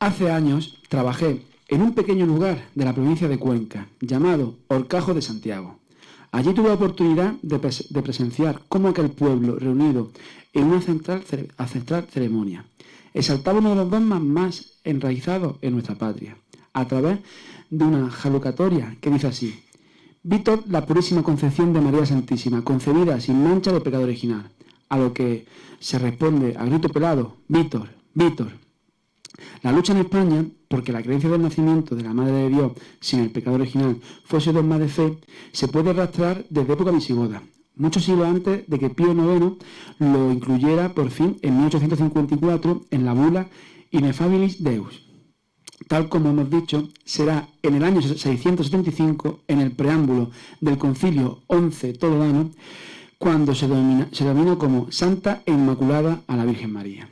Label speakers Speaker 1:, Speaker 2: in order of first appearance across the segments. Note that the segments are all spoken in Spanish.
Speaker 1: Hace años trabajé en un pequeño lugar de la provincia de Cuenca, llamado Horcajo de Santiago. Allí tuve la oportunidad de presenciar cómo aquel pueblo, reunido en una ancestral ceremonia, exaltaba uno de los dogmas más enraizados en nuestra patria, a través de una jalocatoria que dice así: Vítor, la purísima concepción de María Santísima, concebida sin mancha de pecado original. A lo que se responde a grito pelado: Vítor, Vítor. La lucha en España, porque la creencia del nacimiento de la Madre de Dios sin el pecado original fuese dogma de fe, se puede rastrear desde época visigoda, muchos siglos antes de que Pío IX lo incluyera por fin en 1854 en la bula Ineffabilis Deus. Tal como hemos dicho, será en el año 675, en el preámbulo del Concilio XI Toledano, cuando se denomina como Santa e Inmaculada a la Virgen María.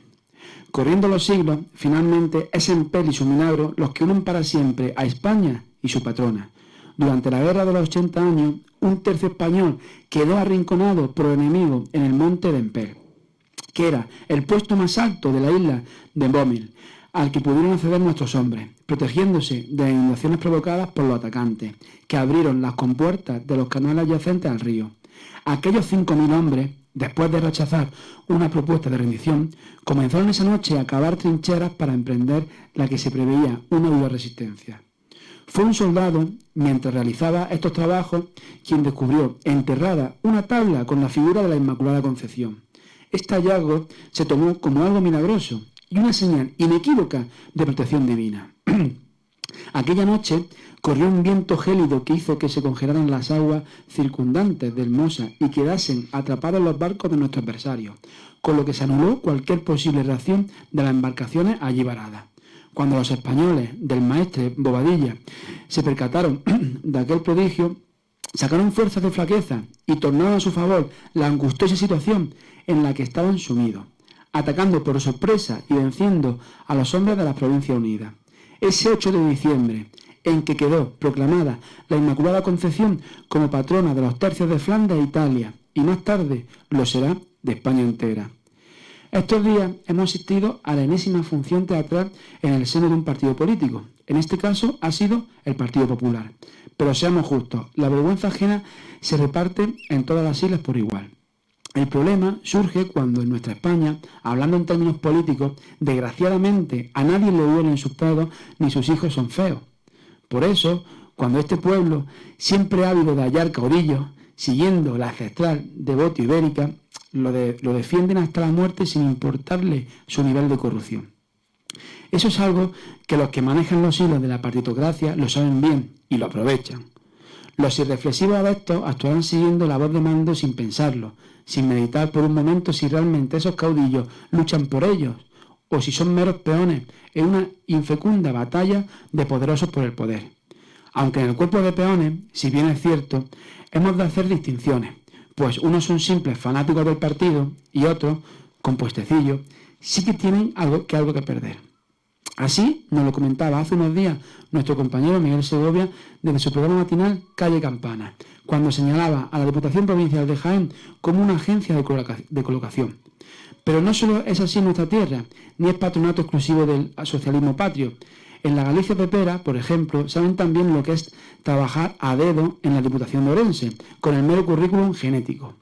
Speaker 1: Corriendo los siglos, finalmente es Empel y su milagro los que unen para siempre a España y su patrona. Durante la Guerra de los 80 años, un tercio español quedó arrinconado por el enemigo en el monte de Empel, que era el puesto más alto de la isla de Bómil, al que pudieron acceder nuestros hombres, protegiéndose de las inundaciones provocadas por los atacantes, que abrieron las compuertas de los canales adyacentes al río. Aquellos 5.000 hombres, después de rechazar una propuesta de rendición, comenzaron esa noche a cavar trincheras para emprender la que se preveía una dura resistencia. Fue un soldado, mientras realizaba estos trabajos, quien descubrió enterrada una tabla con la figura de la Inmaculada Concepción. Este hallazgo se tomó como algo milagroso y una señal inequívoca de protección divina. Aquella noche corrió un viento gélido que hizo que se congelaran las aguas circundantes del Mosa y quedasen atrapados los barcos de nuestros adversarios, con lo que se anuló cualquier posible reacción de las embarcaciones allí varadas. Cuando los españoles del maestre Bobadilla se percataron de aquel prodigio, sacaron fuerzas de flaqueza y tornaron a su favor la angustiosa situación en la que estaban sumidos, atacando por sorpresa y venciendo a los hombres de las Provincias Unidas. Ese 8 de diciembre, en que quedó proclamada la Inmaculada Concepción como patrona de los tercios de Flandes e Italia, y más tarde lo será de España entera. Estos días hemos asistido a la enésima función teatral en el seno de un partido político. En este caso ha sido el Partido Popular. Pero seamos justos, la vergüenza ajena se reparte en todas las islas por igual. El problema surge cuando en nuestra España, hablando en términos políticos, desgraciadamente a nadie le duelen sus pedos ni sus hijos son feos. Por eso, cuando este pueblo, siempre ávido de hallar caudillos, siguiendo la ancestral devotio ibérica, lo defienden hasta la muerte sin importarle su nivel de corrupción. Eso es algo que los que manejan los hilos de la partitocracia lo saben bien y lo aprovechan. Los irreflexivos adeptos actuarán siguiendo la voz de mando sin pensarlo, sin meditar por un momento si realmente esos caudillos luchan por ellos o si son meros peones en una infecunda batalla de poderosos por el poder. Aunque en el cuerpo de peones, si bien es cierto, hemos de hacer distinciones, pues unos son simples fanáticos del partido y otros, con puestecillos, sí que tienen algo que perder. Así nos lo comentaba hace unos días nuestro compañero Miguel Segovia desde su programa matinal Calle Campana, cuando señalaba a la Diputación Provincial de Jaén como una agencia de colocación. Pero no solo es así en nuestra tierra, ni es patronato exclusivo del socialismo patrio. En la Galicia pepera, por ejemplo, saben también lo que es trabajar a dedo en la Diputación de Orense, con el mero currículum genético.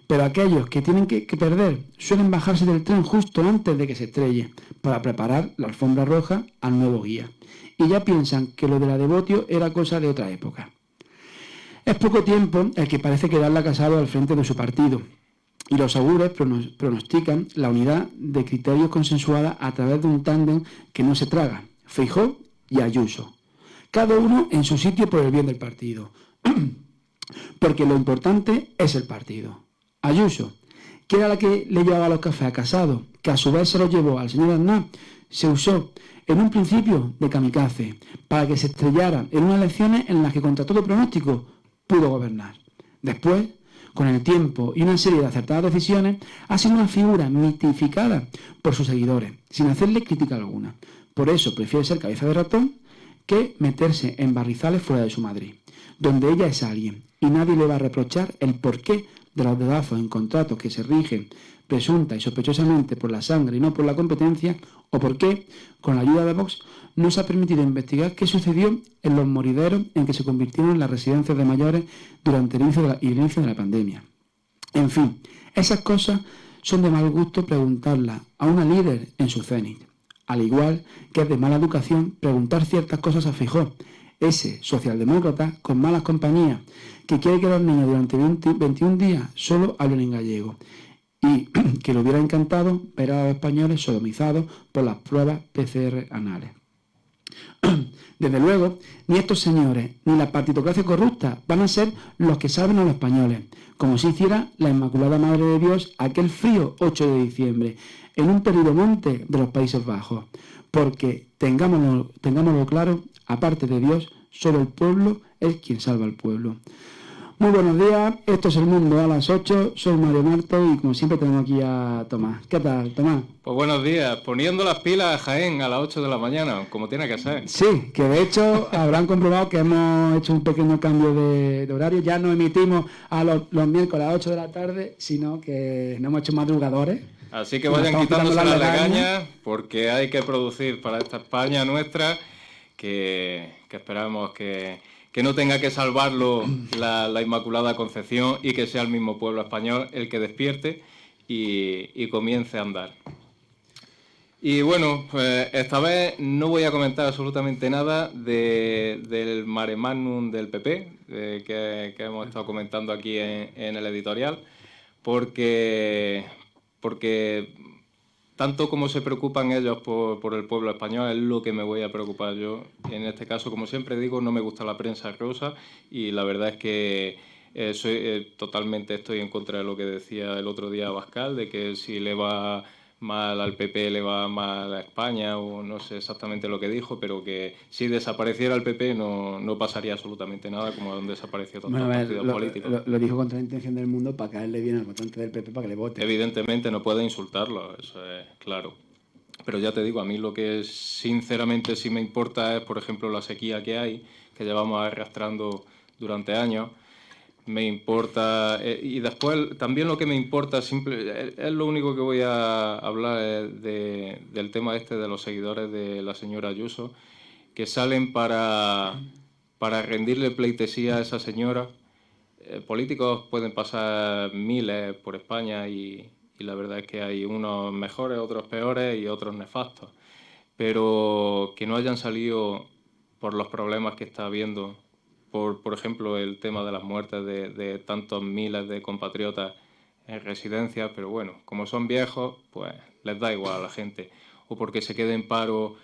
Speaker 1: Pero aquellos que tienen que perder suelen bajarse del tren justo antes de que se estrelle, para preparar la alfombra roja al nuevo guía. Y ya piensan que lo de la devotio era cosa de otra época. Es poco tiempo el que parece quedarla Casado al frente de su partido, y los augures pronostican la unidad de criterios consensuada a través de un tándem que no se traga, Feijóo y Ayuso, cada uno en su sitio por el bien del partido. Porque lo importante es el partido. Ayuso, que era la que le llevaba los cafés a Casado, que a su vez se los llevó al señor Aznar, se usó en un principio de kamikaze para que se estrellara en unas elecciones en las que contra todo pronóstico pudo gobernar. Después, con el tiempo y una serie de acertadas decisiones, ha sido una figura mitificada por sus seguidores, sin hacerle crítica alguna. Por eso prefiere ser cabeza de ratón que meterse en barrizales fuera de su Madrid, donde ella es alguien y nadie le va a reprochar el porqué de los dedazos en contratos que se rigen presunta y sospechosamente por la sangre y no por la competencia, o por qué, con la ayuda de Vox, no se ha permitido investigar qué sucedió en los morideros en que se convirtieron las residencias de mayores durante el inicio de la pandemia. En fin, esas cosas son de mal gusto preguntarlas a una líder en su cenit, al igual que es de mala educación preguntar ciertas cosas a Feijóo, ese socialdemócrata con malas compañías, que quiere que los niños durante 21 días solo hablen en gallego, y que le hubiera encantado ver a los españoles sodomizados por las pruebas PCR anales. Desde luego, ni estos señores ni la partitocracia corrupta van a ser los que salven a los españoles, como si hiciera la Inmaculada Madre de Dios aquel frío 8 de diciembre, en un perdido monte de los Países Bajos. Porque, tengámoslo claro, aparte de Dios, solo el pueblo es quien salva al pueblo. Muy buenos días, esto es El Mundo a las 8, soy Mario Marto y como siempre tenemos aquí a Tomás. ¿Qué tal, Tomás?
Speaker 2: Pues buenos días, poniendo las pilas a Jaén a las 8 de la mañana, como tiene que ser.
Speaker 1: Sí, que de hecho habrán comprobado que hemos hecho un pequeño cambio de horario, ya no emitimos a los miércoles a las 8 de la tarde, sino que no hemos hecho madrugadores.
Speaker 2: Así que vayan quitándose las legañas, porque hay que producir para esta España nuestra, que esperamos que no tenga que salvarlo la Inmaculada Concepción y que sea el mismo pueblo español el que despierte y comience a andar. Y bueno, pues esta vez no voy a comentar absolutamente nada del mare magnum del PP, que hemos estado comentando aquí en el editorial, porque tanto como se preocupan ellos por el pueblo español, es lo que me voy a preocupar yo. En este caso, como siempre digo, no me gusta la prensa rosa y la verdad es que totalmente estoy en contra de lo que decía el otro día Abascal, de que si le va mal al PP le va mal a España, o no sé exactamente lo que dijo, pero que si desapareciera el PP no pasaría absolutamente nada, como han desaparecido tantos partidos políticos.
Speaker 1: Lo dijo contra la intención del mundo para caerle bien al votante del PP para que le vote.
Speaker 2: Evidentemente no puede insultarlo, eso es claro. Pero ya te digo, a mí lo que sinceramente sí me importa es, por ejemplo, la sequía que hay, que llevamos arrastrando durante años. Me importa, y después también lo que me importa, es lo único que voy a hablar del tema este de los seguidores de la señora Ayuso, que salen para rendirle pleitesía a esa señora. Políticos pueden pasar miles por España y la verdad es que hay unos mejores, otros peores y otros nefastos, pero que no hayan salido por los problemas que está habiendo, por ejemplo, el tema de las muertes de tantos miles de compatriotas en residencias, pero bueno, como son viejos, pues les da igual a la gente, o porque se quede en paro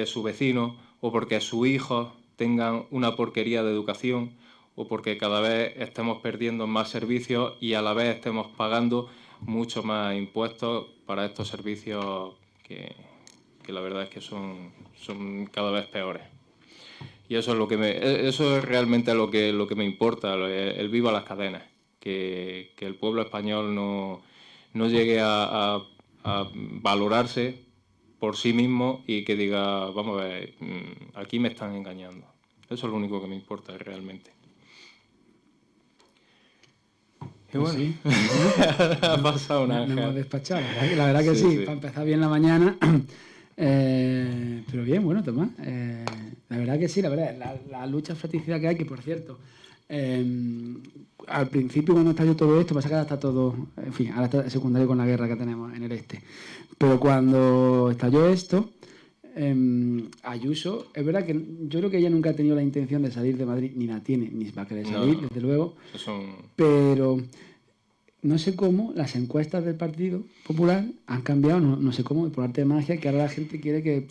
Speaker 2: su vecino, o porque sus hijos tengan una porquería de educación, o porque cada vez estemos perdiendo más servicios y a la vez estemos pagando mucho más impuestos para estos servicios que la verdad es que son cada vez peores. Y eso es realmente lo que me importa, el viva las cadenas, que el pueblo español no llegue a valorarse por sí mismo y que diga, vamos a ver, aquí me están engañando. Eso es lo único que me importa realmente. Y bueno, sí. Ha pasado una
Speaker 1: no hemos despachado, la verdad que sí, para empezar bien la mañana. Pero bien, bueno, Tomás, la verdad que sí, la lucha fratricida que hay, que por cierto, al principio cuando estalló todo esto, pasa que ahora está todo, en fin, ahora está secundario con la guerra que tenemos en el este, pero cuando estalló esto, Ayuso, es verdad que yo creo que ella nunca ha tenido la intención de salir de Madrid, ni la tiene, ni va a querer salir, desde luego, pero no sé cómo las encuestas del Partido Popular han cambiado, no sé cómo, por arte de magia, que ahora la gente quiere que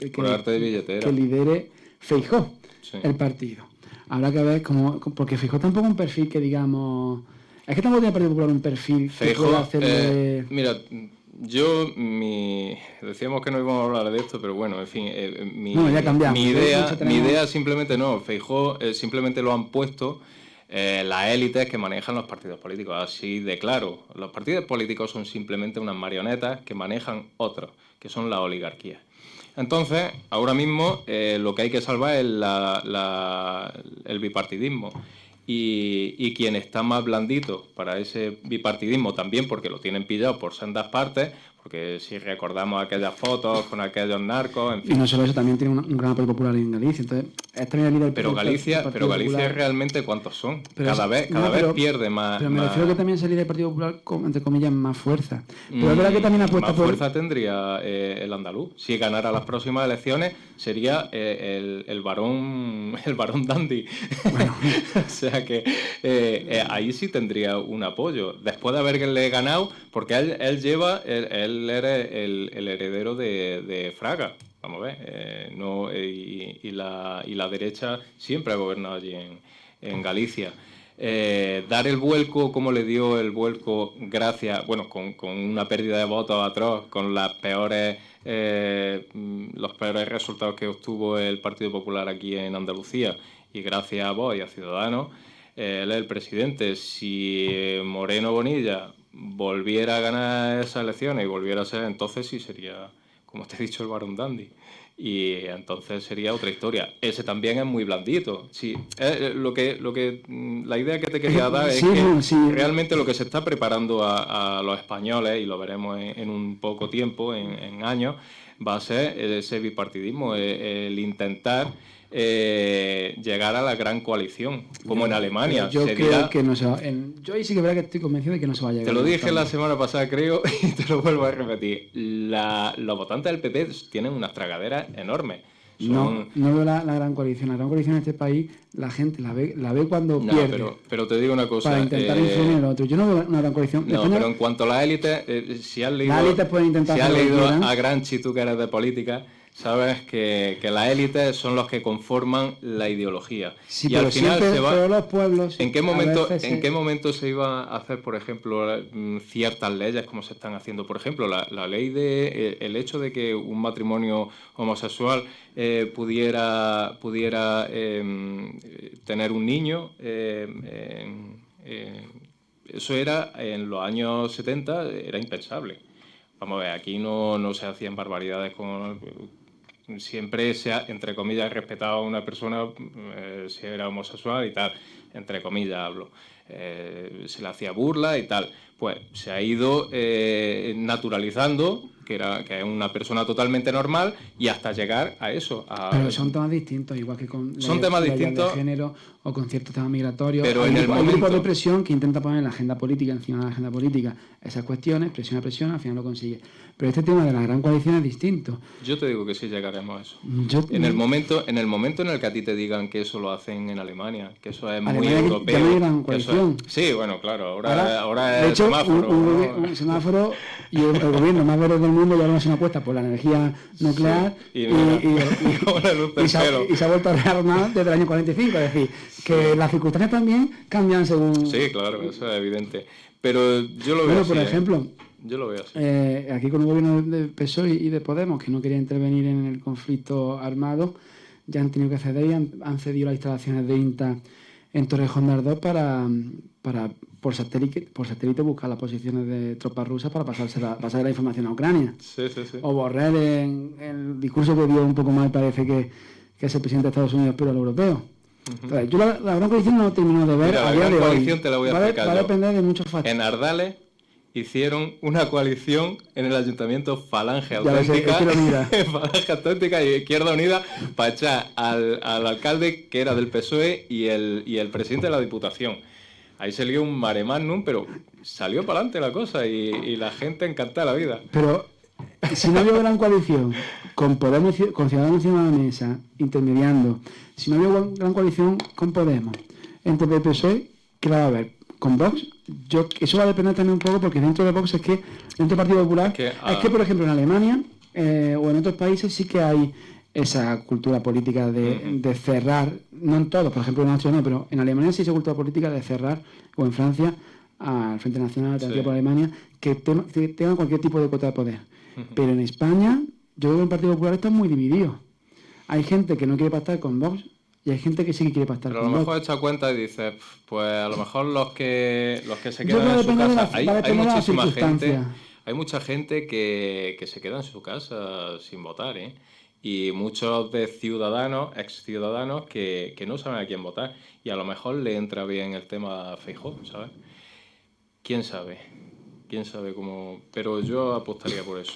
Speaker 1: lidere Feijóo, sí, el partido. Habrá que ver cómo, porque Feijóo tampoco es un perfil que digamos, es que tampoco tiene el Partido Popular un perfil
Speaker 2: Feijóo, que pueda hacerle... Mira, decíamos que no íbamos a hablar de esto, pero bueno, en fin, mi idea simplemente no, Feijóo simplemente lo han puesto las élites que manejan los partidos políticos, así de claro. Los partidos políticos son simplemente unas marionetas que manejan otros, que son la oligarquía. Entonces, ahora mismo lo que hay que salvar es el bipartidismo. y quien está más blandito para ese bipartidismo también, porque lo tienen pillado por sendas partes, porque si recordamos aquellas fotos con aquellos narcos, en fin.
Speaker 1: Y no solo eso, también tiene un gran apoyo popular en Galicia. Entonces, es también el líder
Speaker 2: pero Galicia
Speaker 1: Popular.
Speaker 2: Realmente ¿cuántos son?
Speaker 1: Pero
Speaker 2: cada vez pierde más.
Speaker 1: Pero me refiero que también es el líder del Partido Popular con, entre comillas, más fuerza. Pero es
Speaker 2: verdad
Speaker 1: que también apuesta
Speaker 2: más fuerza tendría el andaluz. Si ganara las próximas elecciones sería el varón dandy. Bueno. O sea que ahí sí tendría un apoyo. Después de haberle ganado, porque él era el heredero de Fraga. Vamos a ver, y la derecha siempre ha gobernado allí en Galicia. Dar el vuelco como le dio el vuelco gracias, bueno, con una pérdida de votos atroz, con los peores resultados que obtuvo el Partido Popular aquí en Andalucía, y gracias a Vox y a Ciudadanos, él es el presidente. Si Moreno Bonilla volviera a ganar esas elecciones y volviera a ser, entonces sí sería, como te he dicho, el varón dandy. Y entonces sería otra historia. Ese también es muy blandito. Sí, la idea que te quería dar es que realmente lo que se está preparando a los españoles, y lo veremos en un poco tiempo, en años, va a ser ese bipartidismo, el intentar llegar a la gran coalición, como en Alemania.
Speaker 1: Yo creo que no se va. Yo ahí sí que verdad que estoy convencido de que no se va a llegar.
Speaker 2: Te lo dije la semana pasada, creo, y te lo vuelvo a repetir. Los votantes del PP tienen unas tragaderas enormes.
Speaker 1: No veo la gran coalición. La gran coalición en este país, la gente la ve cuando pierde.
Speaker 2: Pero te digo una cosa.
Speaker 1: Para intentar influir en el otro. Yo no veo una gran coalición.
Speaker 2: No, pero en cuanto a las élites, si has leído, a Gramsci, tú que eres de política, sabes que las élites son los que conforman la ideología.
Speaker 1: Sí, y al final se va. Pero los pueblos.
Speaker 2: ¿En qué momento se iba a hacer, por ejemplo, ciertas leyes como se están haciendo? Por ejemplo, la ley el hecho de que un matrimonio homosexual pudiera tener un niño. Eso era en los años 70 era impensable. Vamos a ver, aquí no se hacían barbaridades siempre se ha, entre comillas, respetado a una persona si era homosexual y tal, entre comillas hablo. Se le hacía burla y tal. Pues se ha ido naturalizando que es una persona totalmente normal, y hasta llegar a eso.
Speaker 1: Pero son temas distintos, igual que con
Speaker 2: temas distintos
Speaker 1: de género o con ciertos temas migratorios.
Speaker 2: Pero
Speaker 1: hay grupos de presión que intenta poner la agenda política encima de la agenda política esas cuestiones, presión a presión, al final lo consigue. Pero este tema de la gran coalición es distinto.
Speaker 2: Yo te digo que sí llegaremos a eso. En el momento en el que a ti te digan que eso lo hacen en Alemania, que eso es muy europeo.
Speaker 1: Ya no hay gran coalición.
Speaker 2: Sí, bueno, claro, ahora
Speaker 1: de
Speaker 2: es
Speaker 1: hecho,
Speaker 2: el semáforo.
Speaker 1: Un semáforo, y el gobierno más verde del mundo ya no se apuesta por la energía nuclear,
Speaker 2: sí,
Speaker 1: y se ha vuelto a rearmar desde el año 45. Es decir, que las circunstancias también cambian según...
Speaker 2: Sí, claro, eso es evidente. Pero yo lo veo así.
Speaker 1: Por ejemplo,
Speaker 2: yo lo veo así.
Speaker 1: Aquí con el gobierno de PSOE y de Podemos, que no quería intervenir en el conflicto armado, ya han tenido que ceder y han cedido las instalaciones de INTA en Torrejón de Ardoz para por satélite buscar las posiciones de tropas rusas para pasar la información a Ucrania.
Speaker 2: Sí.
Speaker 1: O Borrell, en el discurso que dio un poco mal, parece que es el presidente de Estados Unidos, pero el europeo. Entonces, yo la gran coalición no termino de ver.
Speaker 2: Mira,
Speaker 1: a día de hoy.
Speaker 2: Te la voy a explicar
Speaker 1: va a depender de muchos factores.
Speaker 2: En Ardales hicieron una coalición en el ayuntamiento Falange Auténtica, Falange Auténtica y Izquierda Unida, para echar al alcalde, que era del PSOE, y el presidente de la Diputación. Ahí se lió un mare magnum, pero salió para adelante la cosa y la gente encantada de la vida.
Speaker 1: Pero si no había gran coalición, con Podemos, con Ciudadanos encima de la mesa, intermediando, si no había gran coalición con Podemos, entre el PSOE, ¿qué va a haber? Con Vox, eso va a depender también un poco, porque dentro de Vox dentro del Partido Popular, es que por ejemplo en Alemania o en otros países sí que hay esa cultura política de cerrar, no en todos, por ejemplo en Austria no, pero en Alemania sí esa cultura política de cerrar, o en Francia, al Frente Nacional, Alternativa por Alemania, que tengan cualquier tipo de cuota de poder. Pero en España, yo creo que el Partido Popular está muy dividido. Hay gente que no quiere pactar con Vox, y hay gente que sí que quiere pactar con Vox.
Speaker 2: Pero a lo mejor echa cuenta y dice, pues a lo mejor los que se quedan en su casa, hay muchísima gente, hay mucha gente que se queda en su casa sin votar, ¿eh? y muchos de ciudadanos, ex ciudadanos, que no saben a quién votar. Y a lo mejor le entra bien el tema a Feijóo, ¿sabes? ¿Quién sabe? ¿Quién sabe cómo? Pero yo apostaría por eso.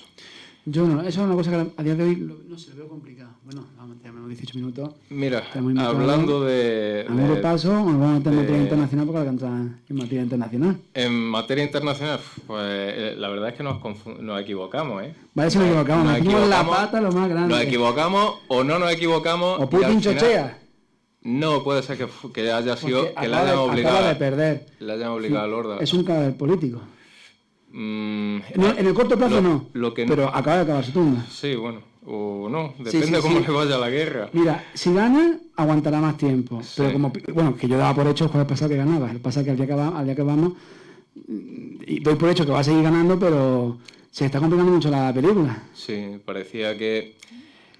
Speaker 1: Yo no, eso es una cosa que a día de hoy no se lo veo complicado. Bueno, vamos, ya menos 18 minutos.
Speaker 2: Mira, hablando de...
Speaker 1: A un paso, nos vamos a meter en materia internacional porque la que entra en materia internacional.
Speaker 2: En materia internacional, pues la verdad es que nos equivocamos, ¿eh?
Speaker 1: Vale, si nos equivocamos, nos equivocamos la pata lo más grande.
Speaker 2: Nos equivocamos o no nos equivocamos.
Speaker 1: O Putin chochea.
Speaker 2: No, puede ser que haya sido...
Speaker 1: Porque
Speaker 2: que le hayan obligado...
Speaker 1: Acaba de perder.
Speaker 2: Le hayan obligado al Horda.
Speaker 1: Es un cadáver político. En el corto plazo pero acaba de acabar su tumba.
Speaker 2: Sí, bueno, o no, depende de cómo le vaya la guerra.
Speaker 1: Mira, si gana, aguantará más tiempo. Sí. Pero como, bueno, que yo daba por hecho el jueves pasado que ganaba. Lo que pasa es que al día que vamos, y doy por hecho que va a seguir ganando, pero se está complicando mucho la película.
Speaker 2: Sí, parecía que...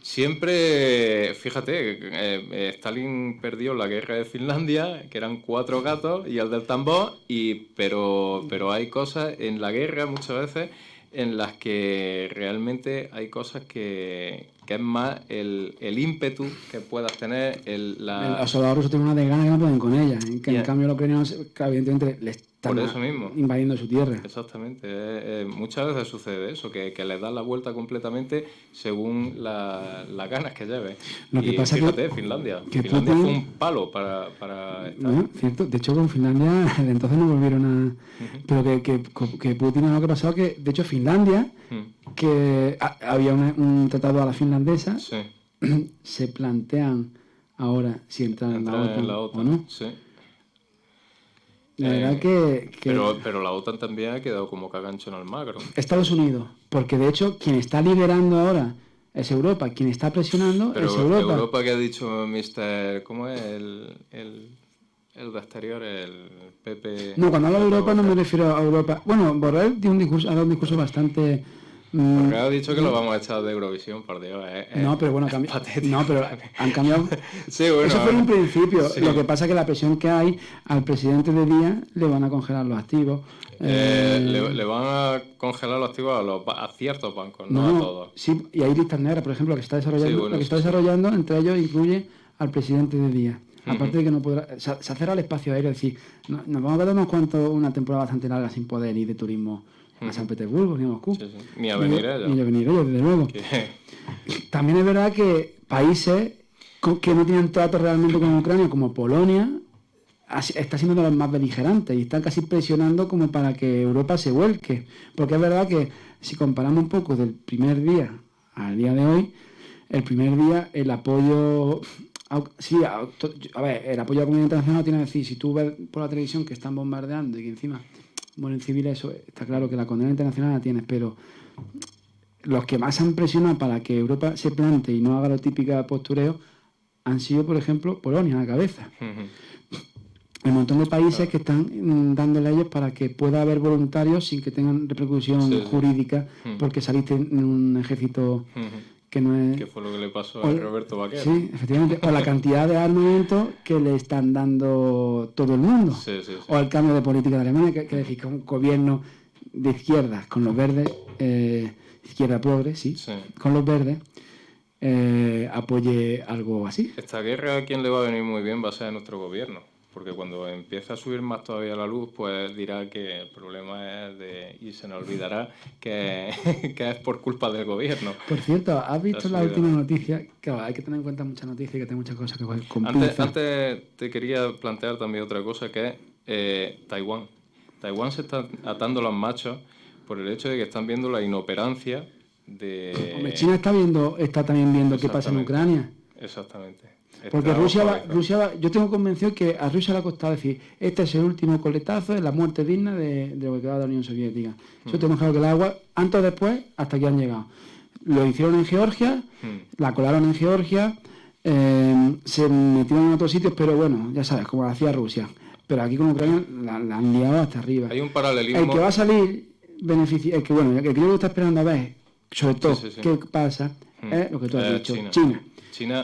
Speaker 2: Siempre, fíjate, Stalin perdió la guerra de Finlandia, que eran 4 gatos y el del tambor, pero hay cosas en la guerra muchas veces en las que realmente hay cosas que es más el ímpetu que puedas tener.
Speaker 1: Los soldados rusos tienen una desgana que no pueden con ella, que en cambio los ucranianos, evidentemente, les están invadiendo su tierra.
Speaker 2: Exactamente, muchas veces sucede eso, que les dan la vuelta completamente según las ganas que lleves.
Speaker 1: Lo que pasa
Speaker 2: fíjate, Finlandia Putin... fue un palo para estar.
Speaker 1: No, cierto, de hecho con Finlandia desde entonces no volvieron a... Pero que Putin lo que pasó que, de hecho Finlandia, que había un tratado a la finlandesa, se plantean ahora si entrar en la OTAN o no.
Speaker 2: Sí.
Speaker 1: La verdad que...
Speaker 2: Pero la OTAN también ha quedado como cagancho en Almagro.
Speaker 1: Estados Unidos, porque de hecho quien está liderando ahora es Europa, quien está presionando es Europa.
Speaker 2: Europa que ha dicho Mr. ¿Cómo es el de exterior? El Pepe...
Speaker 1: No, cuando hablo de Europa no me refiero a Europa. Bueno, Borrell dio ha dado un discurso bastante...
Speaker 2: Porque ha dicho que lo vamos a echar de Eurovisión, por Dios.
Speaker 1: No, pero bueno, no, pero han cambiado.
Speaker 2: Sí, bueno,
Speaker 1: eso fue en un principio. Sí. Lo que pasa es que la presión que hay al presidente de Díaz le van a congelar los activos.
Speaker 2: Le van a congelar los activos a ciertos bancos, no a todos.
Speaker 1: Sí, y hay listas negras, por ejemplo, lo que está desarrollando, entre ellos incluye al presidente de Díaz. Aparte de que no podrá... Se cerra el espacio aéreo, es decir, nos vamos a ver una temporada bastante larga sin poder ir de turismo a San Petersburgo, ni a Moscú.
Speaker 2: Sí. Ni a venir ellos.
Speaker 1: Ni a venir ellos, desde luego. También es verdad que países que no tienen trato realmente con Ucrania, como Polonia, está siendo de los más beligerantes y están casi presionando como para que Europa se vuelque. Porque es verdad que si comparamos un poco del primer día al día de hoy, el primer día el apoyo... Sí, a ver, el apoyo a la comunidad internacional tiene que decir, si tú ves por la televisión que están bombardeando y que encima mueren civiles, eso está claro que la condena internacional la tienes, pero los que más han presionado para que Europa se plante y no haga lo típico postureo han sido, por ejemplo, Polonia a la cabeza. Un montón de países que están dando leyes para que pueda haber voluntarios sin que tengan repercusión jurídica porque saliste en un ejército que no es...
Speaker 2: ¿Qué fue lo que le pasó a Roberto Vaquero?
Speaker 1: Sí, efectivamente. O la cantidad de armamento que le están dando todo el mundo.
Speaker 2: Sí.
Speaker 1: O el cambio de política de Alemania, que decir que un gobierno de izquierda con los verdes, izquierda progre, con los verdes, apoye algo así.
Speaker 2: Esta guerra a quien le va a venir muy bien va a ser a nuestro gobierno. Porque cuando empiece a subir más todavía la luz, pues dirá que el problema es y se nos olvidará que es por culpa del gobierno.
Speaker 1: Por cierto, ¿has visto la última noticia? Claro, hay que tener en cuenta muchas noticias y que tener muchas cosas que con
Speaker 2: antes te quería plantear también otra cosa, que es Taiwán. Taiwán se está atando los machos por el hecho de que están viendo la inoperancia de...
Speaker 1: Hombre, China está también viendo qué pasa en Ucrania.
Speaker 2: Exactamente.
Speaker 1: Porque Rusia va, yo tengo convencido que a Rusia le ha costado decir, este es el último coletazo, es la muerte digna de lo que queda de la Unión Soviética. Yo tengo claro que el agua, antes o después, hasta aquí han llegado. Lo hicieron en Georgia, la colaron en Georgia, se metieron en otros sitios, pero bueno, ya sabes, como lo hacía Rusia. Pero aquí con Ucrania la han liado hasta arriba.
Speaker 2: Hay un paralelismo.
Speaker 1: El que va a salir el que yo está esperando a ver, sobre todo, qué pasa, es lo que tú has dicho, China.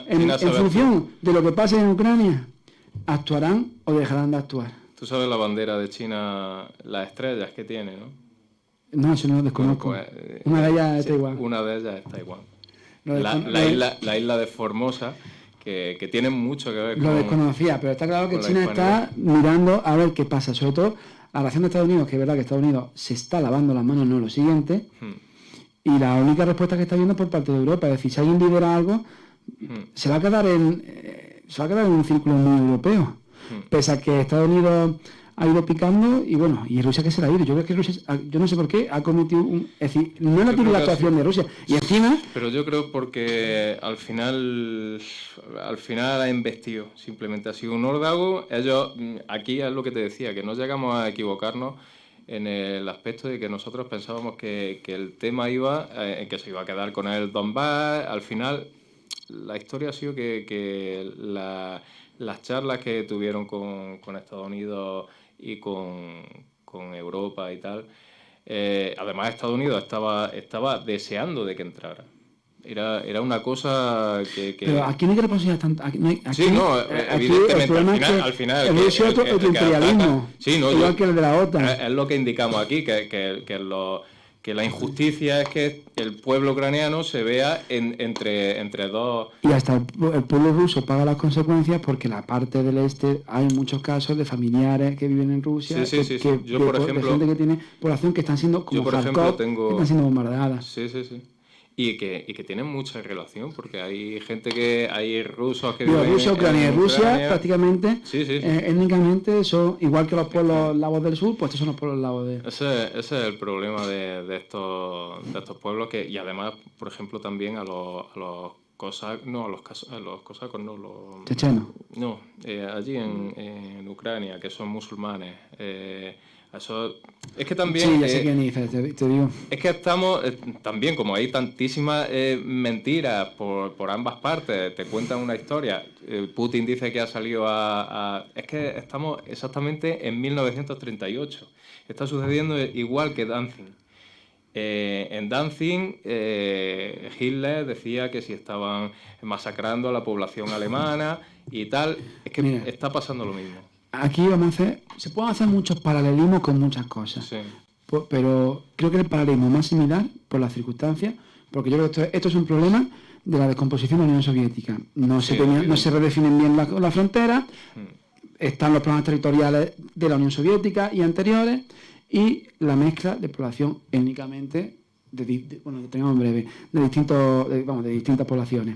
Speaker 1: En función de lo que pase en Ucrania, ¿actuarán o dejarán de actuar?
Speaker 2: Tú sabes la bandera de China, las estrellas que tiene, ¿no?
Speaker 1: No, eso no lo desconozco.
Speaker 2: Bueno, pues,
Speaker 1: una de ellas es Taiwán.
Speaker 2: Una de ellas es Taiwán. la isla de Formosa, que tiene mucho que ver con...
Speaker 1: Lo desconocía, pero está claro que China
Speaker 2: hispanidad.
Speaker 1: está mirando a ver qué pasa. Sobre todo, la relación de Estados Unidos, que es verdad que Estados Unidos se está lavando las manos, no lo siguiente, y la única respuesta que está viendo por parte de Europa, es decir, si alguien lidera algo, se va a quedar en un círculo muy europeo. Pese a que Estados Unidos ha ido picando y bueno, y Rusia que se la ha ido. Yo creo que Rusia, yo no sé por qué, ha cometido es decir, no es la actuación de Rusia. Y encima...
Speaker 2: Pero yo creo porque al final ha investido, simplemente ha sido un órdago. Ellos, aquí es lo que te decía, que no llegamos a equivocarnos en el aspecto de que nosotros pensábamos que el tema iba, que se iba a quedar con el Donbass. Al final, la historia ha sido que las charlas que tuvieron con Estados Unidos y con Europa y tal, además Estados Unidos estaba deseando de que entrara. Era una cosa que...
Speaker 1: Pero aquí no hay que responsabilidad tanto.
Speaker 2: Sí, no, evidentemente, al final
Speaker 1: es otro imperialismo,
Speaker 2: sí, no,
Speaker 1: igual que el de la OTAN.
Speaker 2: Es lo que indicamos aquí, que la injusticia es que el pueblo ucraniano se vea entre dos...
Speaker 1: Y hasta el pueblo ruso paga las consecuencias porque la parte del este hay muchos casos de familiares que viven en Rusia,
Speaker 2: sí. Yo, por ejemplo,
Speaker 1: de gente que tiene población que están siendo, como Kharkov, que están siendo bombardeadas.
Speaker 2: Sí. Y que tienen mucha relación, porque hay gente hay rusos que
Speaker 1: viven en Rusia prácticamente, étnicamente son igual que los pueblos lavos del sur, pues estos son los pueblos lavos de...
Speaker 2: Ese es el problema de estos pueblos, y además, por ejemplo, también a los cosacos,
Speaker 1: chechenos.
Speaker 2: No, allí en Ucrania, que son musulmanes. Eso, es que también...
Speaker 1: Sí, ya sé quién dices, te digo.
Speaker 2: Es que estamos, también como hay tantísimas mentiras por ambas partes, te cuentan una historia, Putin dice que ha salido Es que estamos exactamente en 1938, está sucediendo igual que Danzig. En Danzig, Hitler decía que si estaban masacrando a la población alemana y tal, es que mira, está pasando lo mismo.
Speaker 1: Aquí se pueden hacer muchos paralelismos con muchas cosas,
Speaker 2: sí.
Speaker 1: Pero creo que el paralelismo más similar, por las circunstancias, porque yo creo que esto es un problema de la descomposición de la Unión Soviética. No se redefinen bien las fronteras, están los planos territoriales de la Unión Soviética y anteriores, y la mezcla de población étnicamente, de distintas poblaciones.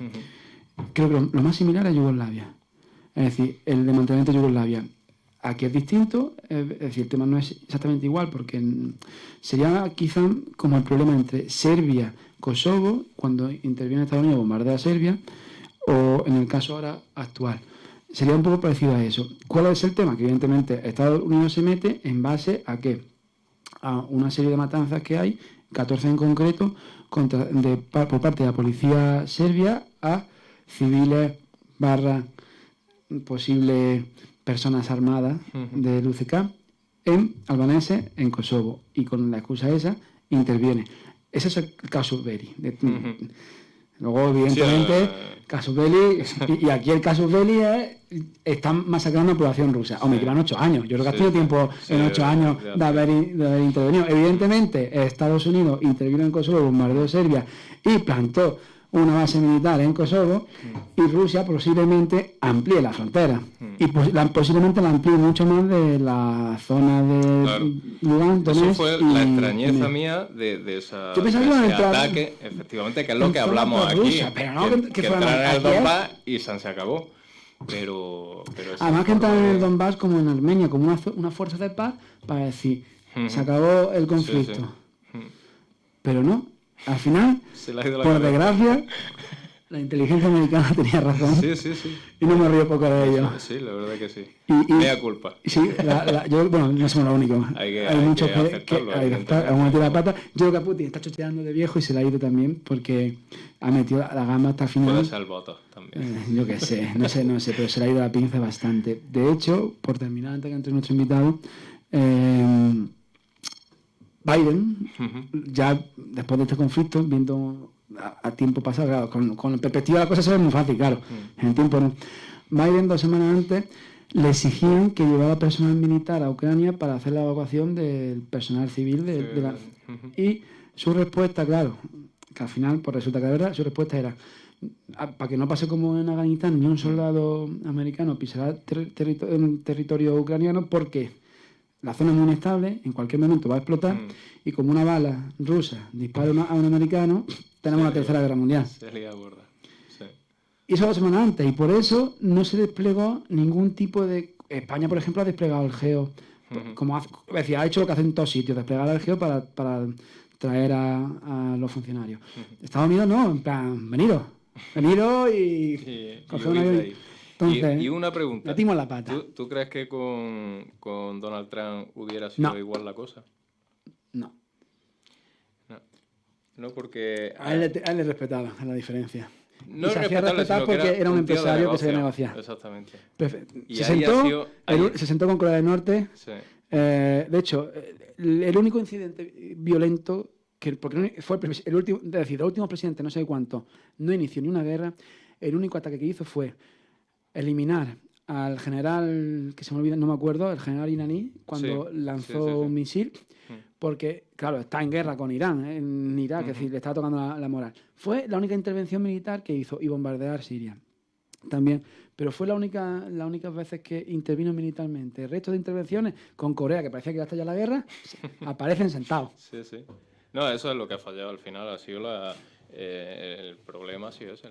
Speaker 1: Creo que lo más similar es Yugoslavia, es decir, el desmantelamiento de Yugoslavia. Aquí es distinto, es decir, el tema no es exactamente igual, porque sería quizá como el problema entre Serbia, Kosovo, cuando interviene Estados Unidos, bombardea a Serbia, o en el caso ahora actual. Sería un poco parecido a eso. ¿Cuál es el tema? Que evidentemente Estados Unidos se mete en base a ¿qué? A una serie de matanzas que hay, 14 en concreto, por parte de la policía serbia a civiles / posibles personas armadas del UCK en albaneses en Kosovo, y con la excusa esa interviene. Ese es el casus belli. Luego, evidentemente, casus belli, y aquí el casus belli están masacrando a la población rusa. Hombre, llevan 8 años. Yo creo que ha tenido tiempo en 8 años de haber intervenido. Evidentemente, Estados Unidos intervino en Kosovo, bombardeó Serbia y plantó una base militar en Kosovo, y Rusia posiblemente amplíe la frontera. Y posiblemente la amplíe mucho más de la zona de Lugansk, Donetsk.
Speaker 2: Eso fue la extrañeza mía de ese ataque, efectivamente, que es lo que hablamos aquí.
Speaker 1: Rusia, pero no que
Speaker 2: entrar en el Donbass y se acabó. Pero
Speaker 1: además que entrar en el Donbass como en Armenia, como una fuerza de paz, para decir, se acabó el conflicto. Pero no. Al final, por desgracia, la inteligencia americana tenía razón.
Speaker 2: Sí.
Speaker 1: Y no me río poco de ello.
Speaker 2: Sí, la verdad que sí.
Speaker 1: Mea
Speaker 2: culpa.
Speaker 1: Sí, no somos los únicos.
Speaker 2: Hay
Speaker 1: muchos que
Speaker 2: aceptarlo,
Speaker 1: metido la pata. Yo creo que Putin está chocheando de viejo y se la ha ido también, porque ha metido la gama hasta el final.
Speaker 2: Puede ser el voto también.
Speaker 1: Yo qué sé, no sé, pero se le ha ido la pinza bastante. De hecho, por terminar, antes que entre nuestro invitado, Biden, ya después de este conflicto, viendo a tiempo pasado, claro, con perspectiva la cosa se ve muy fácil, claro, en el tiempo no. Biden 2 semanas antes le exigían que llevara personal militar a Ucrania para hacer la evacuación del personal civil y su respuesta, claro, que al final pues resulta que la verdad su respuesta era para que no pase como en Afganistán, ni un soldado americano pisará territorio ucraniano porque la zona es muy inestable, en cualquier momento va a explotar y como una bala rusa dispara a un americano, tenemos una tercera guerra mundial.
Speaker 2: Sería gorda. Sí.
Speaker 1: Y eso 2 semanas antes, y por eso no se desplegó ningún tipo de... España, por ejemplo, ha desplegado el GEO, como ha hecho lo que hacen en todos sitios, desplegar el GEO para traer a los funcionarios. Estados Unidos no, en plan, veniros y coger un avión. Entonces,
Speaker 2: y una pregunta.
Speaker 1: metimos la pata.
Speaker 2: ¿Tú crees que con Donald Trump hubiera sido igual la cosa?
Speaker 1: No.
Speaker 2: No, porque...
Speaker 1: A él le respetaba, a la diferencia.
Speaker 2: No
Speaker 1: y se hacía respetar porque era un empresario que sabía negociar.
Speaker 2: Exactamente.
Speaker 1: Se sentó con Corea del Norte.
Speaker 2: Sí.
Speaker 1: De hecho, el único incidente violento, porque fue el último, es decir, el último presidente, no sé cuánto, no inició ni una guerra, el único ataque que hizo fue eliminar al general, que se me olvida, no me acuerdo, el general iraní, cuando lanzó un misil, porque, claro, está en guerra con Irán, en Irak, es decir, le estaba tocando la moral. Fue la única intervención militar que hizo, y bombardear Siria también, pero fue las únicas veces que intervino militarmente. El resto de intervenciones con Corea, que parecía que iba a estallar la guerra, aparecen sentados.
Speaker 2: Sí, sí. No, eso es lo que ha fallado al final, ha sido el problema ha sido ese,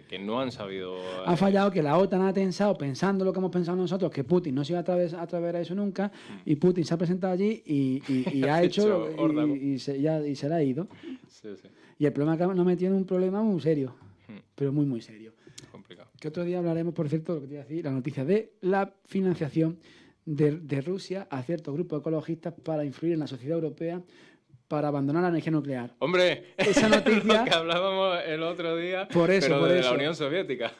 Speaker 2: que no han sabido...
Speaker 1: Ha fallado que la OTAN ha tensado, pensando lo que hemos pensado nosotros, que Putin no se iba a atrever a eso nunca, y Putin se ha presentado allí y ha hecho y se le ha ido.
Speaker 2: Sí, sí.
Speaker 1: Y el problema es que nos ha metido en un problema muy serio, pero muy, muy serio.
Speaker 2: Complicado.
Speaker 1: Que otro día hablaremos, por cierto, lo que te iba a decir, la noticia de la financiación de Rusia a ciertos grupos ecologistas para influir en la sociedad europea para abandonar la energía nuclear.
Speaker 2: ¡Hombre!
Speaker 1: Esa noticia...
Speaker 2: lo que hablábamos el otro día,
Speaker 1: pero
Speaker 2: de la Unión Soviética.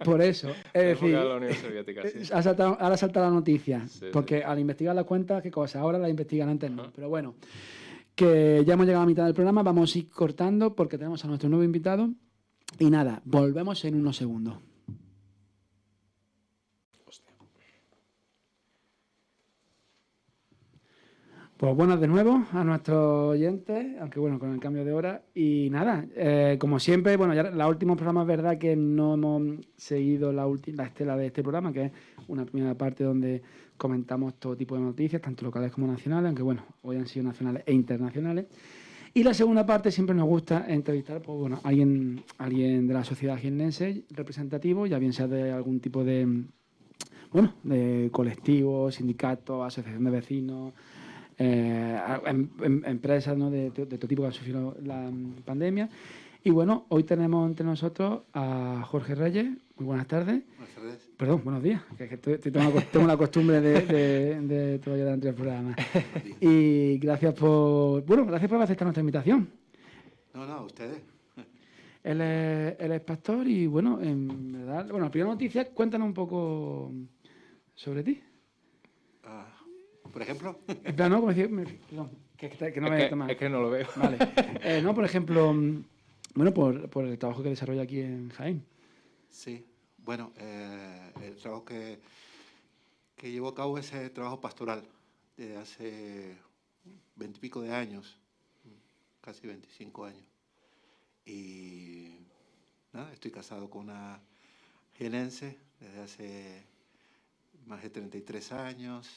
Speaker 1: Por eso. Es decir,
Speaker 2: de la Unión Soviética, sí.
Speaker 1: Ahora salta la noticia.
Speaker 2: Sí,
Speaker 1: porque al investigar las cuentas, ¿qué cosa? Ahora las investigan, antes no. Pero bueno, que ya hemos llegado a mitad del programa, vamos a ir cortando porque tenemos a nuestro nuevo invitado. Y nada, volvemos en unos segundos. Pues buenas de nuevo a nuestros oyentes, aunque bueno, con el cambio de hora. Y nada, como siempre, bueno, ya los últimos programas es verdad que no hemos seguido la estela de este programa, que es una primera parte donde comentamos todo tipo de noticias, tanto locales como nacionales, aunque bueno, hoy han sido nacionales e internacionales. Y la segunda parte siempre nos gusta entrevistar pues, bueno, a alguien de la sociedad jiennense representativo, ya bien sea de algún tipo de colectivo, sindicato, asociación de vecinos, empresas, ¿no? de todo tipo que han sufrido la pandemia. Y bueno, hoy tenemos entre nosotros a Jorge Reyes. Muy buenas tardes.
Speaker 3: Buenas tardes.
Speaker 1: Perdón, buenos días, que tengo la costumbre de todavía delante del programa. Y gracias por aceptar nuestra invitación.
Speaker 3: No, ustedes.
Speaker 1: Él es pastor y bueno, en verdad, bueno, la primera noticia, cuéntanos un poco sobre ti.
Speaker 3: Por ejemplo.
Speaker 1: En plan, no, como decir, perdón, que no me toma.
Speaker 2: Es que no lo veo.
Speaker 1: Vale. No, por ejemplo, bueno, por el trabajo que desarrolla aquí en Jaén.
Speaker 3: Sí, bueno, el trabajo que llevo a cabo es el trabajo pastoral desde hace 20 y pico de años, casi 25 años. Y nada, estoy casado con una jienense desde hace más de 33 años.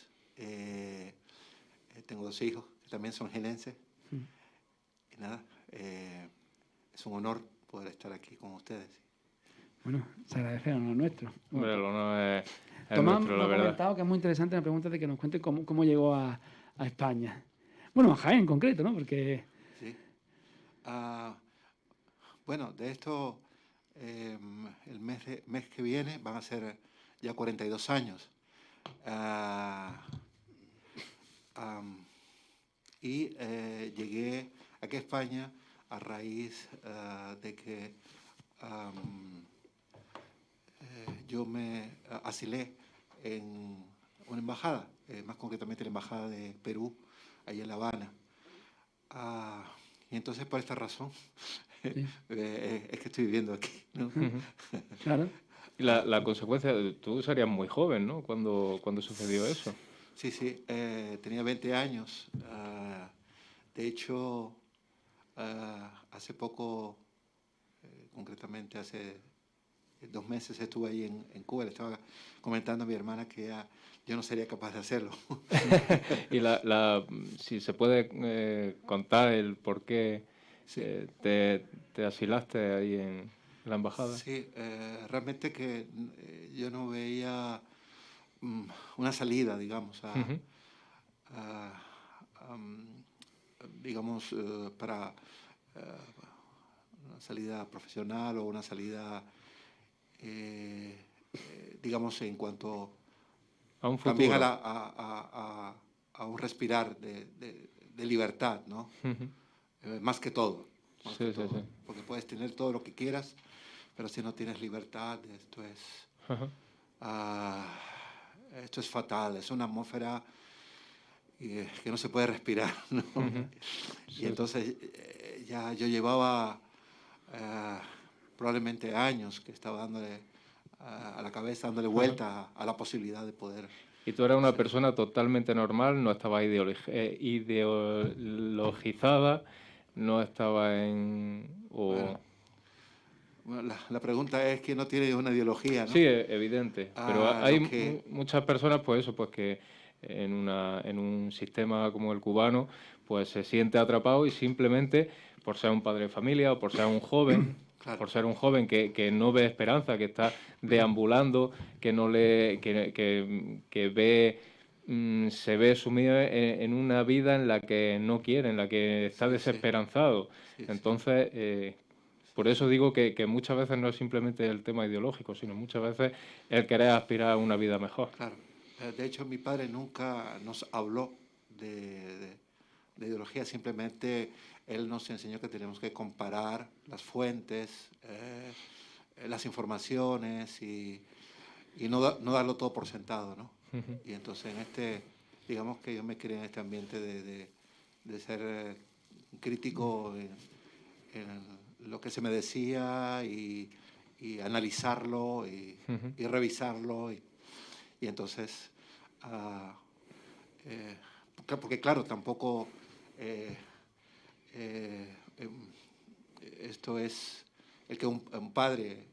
Speaker 3: Tengo 2 hijos que también son jienenses. Y nada, es un honor poder estar aquí con ustedes.
Speaker 1: Bueno, se agradece el honor nuestro.
Speaker 2: Bueno, el honor es
Speaker 1: Tomás
Speaker 2: nuestro,
Speaker 1: me
Speaker 2: la
Speaker 1: ha
Speaker 2: verdad.
Speaker 1: comentado que es muy interesante la pregunta de que nos cuente cómo llegó a España. Bueno, a Jaén en concreto, ¿no? Porque...
Speaker 3: Sí. Bueno, de esto, el mes que viene van a ser ya 42 años. Y llegué aquí a España a raíz de que yo me asilé en una embajada, más concretamente la embajada de Perú, ahí en La Habana. Y entonces por esta razón
Speaker 1: Sí.
Speaker 3: es que estoy viviendo aquí, ¿no?
Speaker 1: Claro.
Speaker 2: Y la consecuencia, tú serías muy joven, ¿no? Cuando sucedió eso.
Speaker 3: Sí, tenía 20 años. De hecho, hace poco, concretamente hace 2 meses estuve ahí en Cuba, le estaba comentando a mi hermana que yo no sería capaz de hacerlo.
Speaker 2: Y si se puede contar el por qué
Speaker 3: Sí.
Speaker 2: te asilaste ahí en la embajada.
Speaker 3: Sí, realmente que yo no veía una salida, digamos,
Speaker 2: Ujú.
Speaker 3: a- digamos, para una salida profesional o una salida, digamos, en cuanto
Speaker 2: A un
Speaker 3: también
Speaker 2: futuro.
Speaker 3: a un respirar de libertad, ¿no?
Speaker 2: Ujú.
Speaker 3: Más que todo, más que
Speaker 2: Sí, sí,
Speaker 3: todo.
Speaker 2: sí.
Speaker 3: Porque puedes tener todo lo que quieras, pero si no tienes libertad,
Speaker 2: Ajá.
Speaker 3: ah, esto es fatal, es una atmósfera que no se puede respirar, ¿no?
Speaker 2: Ujú.
Speaker 3: Y
Speaker 2: Sí, sí.
Speaker 3: entonces ya yo llevaba eh, probablemente años que estaba dándole a la cabeza, dándole
Speaker 2: Ajá.
Speaker 3: vuelta a la posibilidad de poder
Speaker 2: Y tú eras una
Speaker 3: hacer.
Speaker 2: persona totalmente normal, no estabas ideologizada, no estaba en...
Speaker 3: Bueno,
Speaker 2: O...
Speaker 3: bueno, la pregunta es que no tiene una ideología,
Speaker 2: Sí,
Speaker 3: ¿no?
Speaker 2: evidente, pero hay
Speaker 3: Lo que,
Speaker 2: muchas personas, pues eso, pues que en un sistema como el cubano, pues se siente atrapado y simplemente por ser un padre de familia o por ser un joven,
Speaker 3: claro,
Speaker 2: por ser un joven que no ve esperanza, que está deambulando, que no le, que ve, se ve sumido en una vida en la que no quiere, en la que está
Speaker 3: sí, sí,
Speaker 2: desesperanzado.
Speaker 3: sí, sí,
Speaker 2: Entonces,
Speaker 3: sí,
Speaker 2: por eso
Speaker 3: sí,
Speaker 2: digo que muchas veces no es simplemente el tema ideológico, sino muchas veces el querer aspirar a una vida mejor.
Speaker 3: claro. De hecho, mi padre nunca nos habló de ideología, simplemente él nos enseñó que tenemos que comparar las fuentes, las informaciones y no darlo todo por sentado, ¿no?
Speaker 2: Ujú.
Speaker 3: Y entonces digamos que yo me crié en este ambiente de ser crítico en lo que se me decía y analizarlo
Speaker 2: Ujú.
Speaker 3: y revisarlo y entonces, ah, eh, porque claro, tampoco eh, eh, esto es el que un padre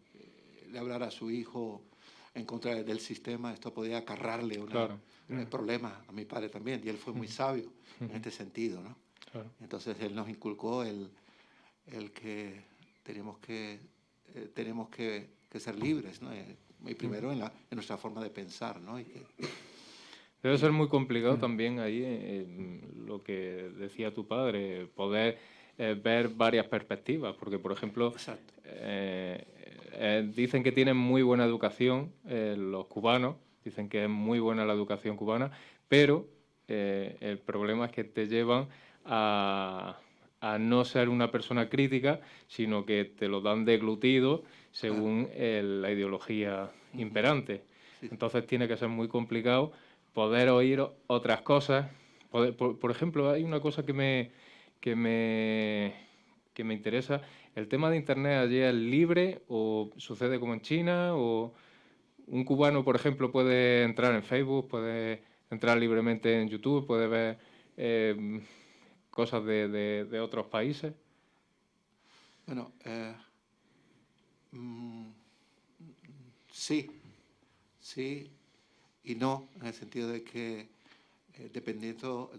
Speaker 3: le hablara a su hijo en contra del sistema, esto podía acarrarle
Speaker 2: Claro.
Speaker 3: problemas a mi padre también, y él fue muy
Speaker 2: Ujú.
Speaker 3: sabio en
Speaker 2: Ujú.
Speaker 3: este sentido, ¿no?
Speaker 2: Claro.
Speaker 3: Entonces él nos inculcó el que tenemos que, que ser libres, ¿no? Y
Speaker 2: Ujú.
Speaker 3: primero en nuestra forma de pensar, ¿no?
Speaker 2: Debe ser
Speaker 3: Y-
Speaker 2: muy complicado también ahí lo que decía tu padre, poder ver varias perspectivas, porque por ejemplo
Speaker 3: exacto.
Speaker 2: eh, dicen que tienen muy buena educación los cubanos, dicen que es muy buena la educación cubana, pero el problema es que te llevan a, a no ser una persona crítica, sino que te lo dan deglutido
Speaker 3: Claro.
Speaker 2: según la ideología
Speaker 3: Ujú.
Speaker 2: imperante.
Speaker 3: Sí,
Speaker 2: Entonces tiene que ser muy complicado poder oír otras cosas. Por ejemplo, hay una cosa que me, que me interesa. ¿El tema de Internet allí es libre o sucede como en China? ¿O un cubano, por ejemplo, puede entrar en Facebook, puede entrar libremente en YouTube, puede ver cosas de otros países?
Speaker 3: bueno, mm, sí, sí y no, en el sentido de que dependiendo,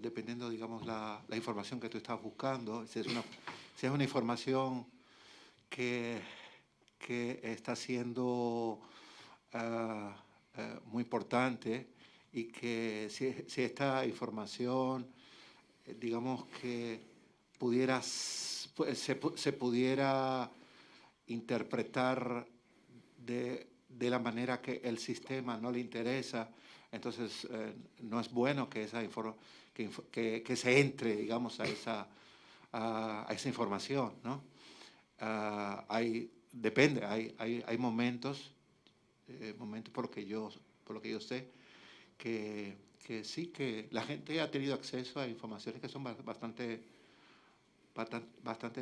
Speaker 3: digamos, la información que tú estás buscando, si es una información que, que está siendo muy importante y que si esta información, digamos que se pudiera interpretar de la manera que el sistema no le interesa, entonces no es bueno que, que se entre, digamos, a esa información, ¿no? Depende, hay momentos por lo que yo sé, que sí, que la gente ha tenido acceso a informaciones que son bastante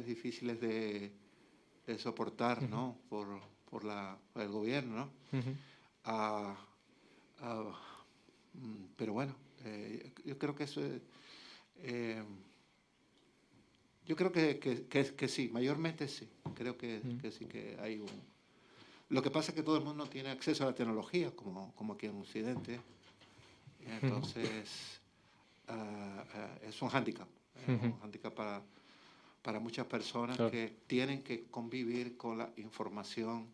Speaker 3: difíciles de soportar,
Speaker 2: Ujú.
Speaker 3: ¿no? Por el gobierno, ¿no?
Speaker 2: Ujú.
Speaker 3: Ah, ah, pero bueno, yo creo que eso, eh, Yo creo que sí, mayormente sí. Creo que sí, que hay un... Lo que pasa es que todo el mundo no tiene acceso a la tecnología, como aquí en Occidente. Entonces, es un hándicap. Un hándicap para muchas personas
Speaker 2: Claro.
Speaker 3: que tienen que convivir con la información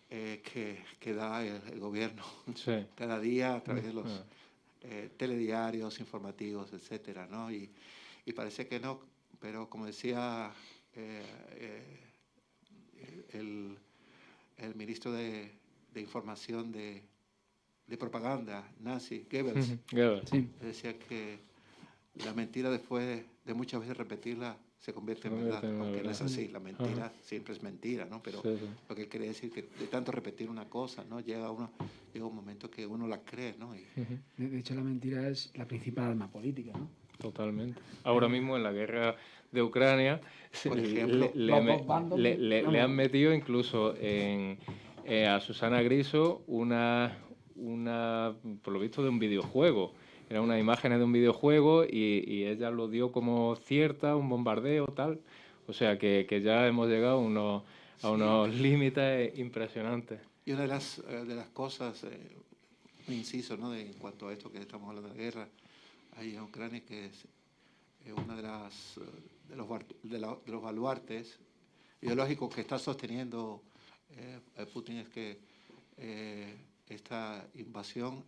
Speaker 3: que da el gobierno
Speaker 2: Sí.
Speaker 3: cada día a través de los telediarios, informativos, etcétera, ¿no? Y parece que no, pero como decía el ministro de Información de propaganda nazi, Goebbels,
Speaker 2: Goebbels.
Speaker 1: Sí.
Speaker 3: decía que la mentira, después de muchas veces repetirla, se convierte en verdad,
Speaker 2: en una
Speaker 3: aunque no
Speaker 2: verdad.
Speaker 3: es así. La mentira siempre es mentira, ¿no? Pero
Speaker 2: Sí, sí.
Speaker 3: lo que quiere decir que de tanto repetir una cosa, ¿no? Llega un momento que uno la cree, ¿no? Y,
Speaker 1: De hecho, la mentira es la principal arma política, ¿no?
Speaker 2: Totalmente. Ahora mismo en la guerra de Ucrania
Speaker 3: por ejemplo,
Speaker 1: Los dos bandos,
Speaker 2: le
Speaker 1: vamos.
Speaker 2: han metido incluso a Susana Griso por lo visto, de un videojuego. Eran unas imágenes de un videojuego y ella lo dio como cierta, un bombardeo, tal. O sea que ya hemos llegado a unos límites impresionantes.
Speaker 3: y una de las cosas, un inciso, ¿no? En cuanto a esto que estamos hablando de la guerra ahí en Ucrania, que es una de los baluartes ideológicos que está sosteniendo Putin, es que esta invasión,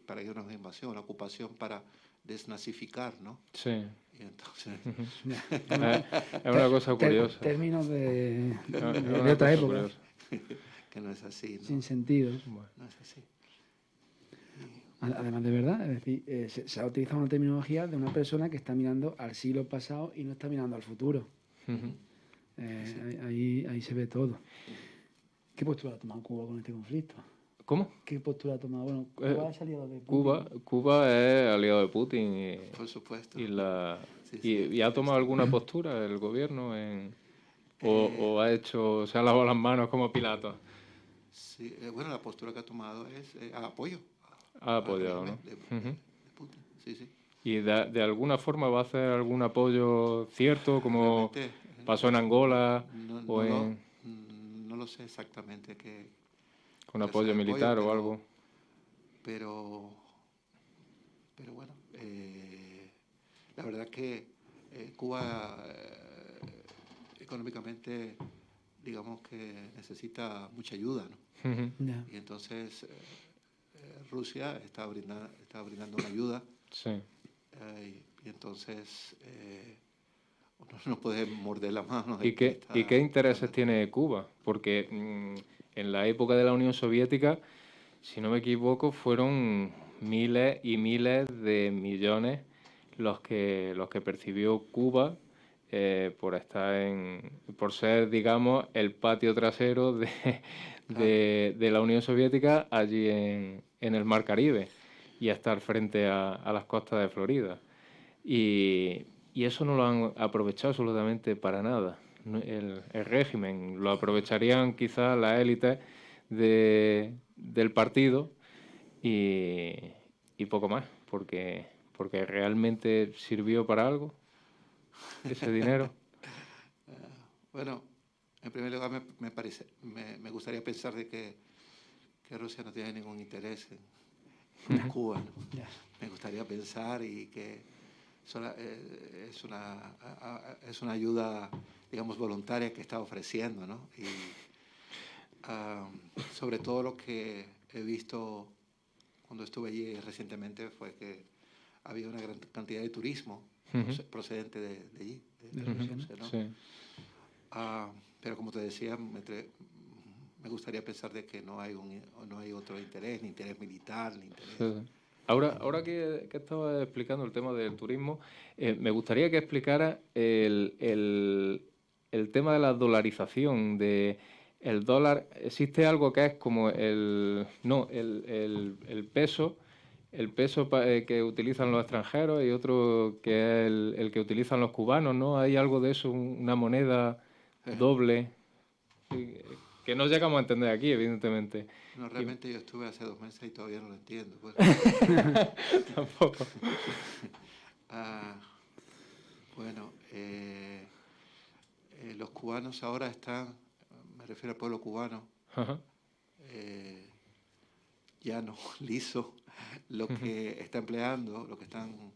Speaker 3: para ellos no es una invasión, una ocupación para desnazificar, ¿no?
Speaker 2: Sí.
Speaker 3: Y entonces...
Speaker 2: Es una cosa curiosa.
Speaker 1: Términos de
Speaker 2: Es una
Speaker 1: otra
Speaker 2: cosa
Speaker 1: época.
Speaker 2: curiosa.
Speaker 3: que no es así, ¿no?
Speaker 1: Sin sentido.
Speaker 2: Bueno.
Speaker 3: No es así.
Speaker 1: Además de verdad, es decir, se ha utilizado una terminología de una persona que está mirando al siglo pasado y no está mirando al futuro. Ahí se ve todo. ¿Qué postura ha tomado Cuba con este conflicto?
Speaker 2: ¿Cómo?
Speaker 1: ¿Qué postura ha tomado? Bueno, Cuba es aliado de Putin.
Speaker 2: Cuba es aliado de Putin
Speaker 3: Por supuesto.
Speaker 2: y ha tomado alguna postura el gobierno o ha hecho, se ha lavado las manos como Pilato.
Speaker 3: Sí, bueno, la postura que ha tomado es apoyo.
Speaker 2: Ha apoyado, ¿no?
Speaker 3: De Putin. Sí, sí.
Speaker 2: ¿Y de alguna forma va a hacer algún apoyo cierto, como
Speaker 3: Realmente,
Speaker 2: pasó en Angola
Speaker 3: no lo sé exactamente
Speaker 2: con apoyo militar o algo?
Speaker 3: Pero bueno, la verdad que Cuba económicamente, digamos que necesita mucha ayuda, ¿no? Y entonces Rusia está brindando una ayuda.
Speaker 2: Sí.
Speaker 3: Y entonces uno no puede morder la mano.
Speaker 2: ¿Y qué intereses tiene Cuba? Porque en la época de la Unión Soviética, si no me equivoco, fueron miles y miles de millones los que percibió Cuba por ser, digamos, el patio trasero de la Unión Soviética allí en el Mar Caribe y estar frente a las costas de Florida. Y eso no lo han aprovechado absolutamente para nada. El régimen lo aprovecharían quizás las élites del partido y poco más, porque realmente sirvió para algo ese dinero.
Speaker 3: Bueno, en primer lugar me gustaría pensar de que Rusia no tiene ningún interés en Cuba, ¿no? Me gustaría pensar y que es una ayuda, digamos, voluntaria que está ofreciendo, ¿no? Y sobre todo lo que he visto cuando estuve allí recientemente fue que había una gran cantidad de turismo procedente de allí, de Rusia, ¿no?
Speaker 2: Sí.
Speaker 3: Pero como te decía, me gustaría pensar de que no hay otro interés, ni interés militar, ni interés...
Speaker 2: Sí. Ahora que estaba explicando el tema del turismo, me gustaría que explicara el tema de la dolarización, el dólar. Existe algo que es como el peso, que utilizan los extranjeros y otro que es el que utilizan los cubanos, ¿no? Hay algo de eso, una moneda doble, que no llegamos a entender aquí, evidentemente.
Speaker 3: No, realmente yo estuve hace 2 meses y todavía no lo entiendo. Pues.
Speaker 2: Tampoco.
Speaker 3: Bueno, los cubanos ahora están, me refiero al pueblo cubano,
Speaker 2: Ajá.
Speaker 3: llano, liso, lo que está empleando, lo que están,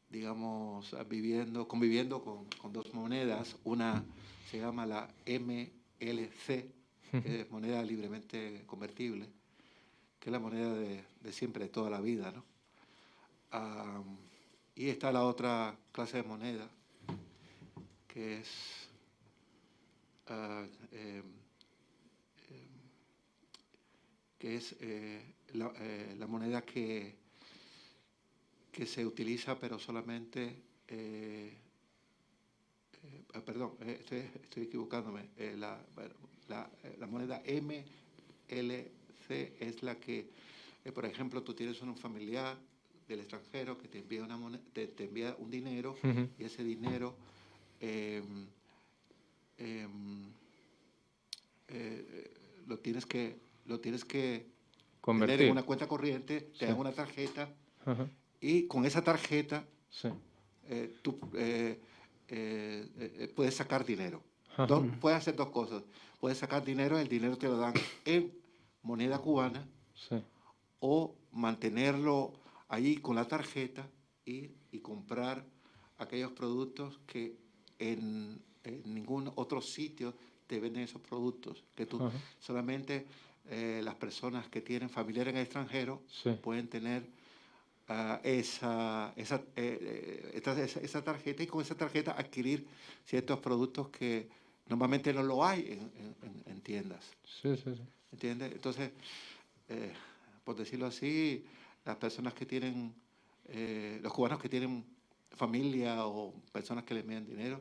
Speaker 3: digamos, conviviendo con dos monedas. Una se llama la MLC, que es moneda libremente convertible, que es la moneda de siempre, de toda la vida, ¿no? Y está la otra clase de moneda, que es ah, eh, la moneda que se utiliza, pero solamente, perdón, estoy equivocándome, la moneda MLC es la que, por ejemplo, tú tienes un familiar del extranjero que te envía te envía un dinero, y ese dinero eh, eh, lo tienes que tener en
Speaker 2: Convertir.
Speaker 3: una cuenta corriente, te
Speaker 2: Sí.
Speaker 3: dan una tarjeta,
Speaker 2: Ajá.
Speaker 3: y con esa tarjeta
Speaker 2: Sí.
Speaker 3: tú puedes sacar dinero.
Speaker 2: Ajá.
Speaker 3: Puedes hacer dos cosas. Puedes sacar dinero, el dinero te lo dan en moneda cubana,
Speaker 2: Sí.
Speaker 3: o mantenerlo allí con la tarjeta y comprar aquellos productos que en ningún otro sitio te venden esos productos, que tú
Speaker 2: Ajá.
Speaker 3: solamente las personas que tienen familiares en el extranjero
Speaker 2: Sí.
Speaker 3: pueden tener esa tarjeta, y con esa tarjeta adquirir ciertos productos que normalmente no lo hay en tiendas.
Speaker 2: Sí, sí, sí.
Speaker 3: ¿Entiendes? Entonces, por decirlo así, las personas que tienen, los cubanos que tienen familia o personas que le envían dinero,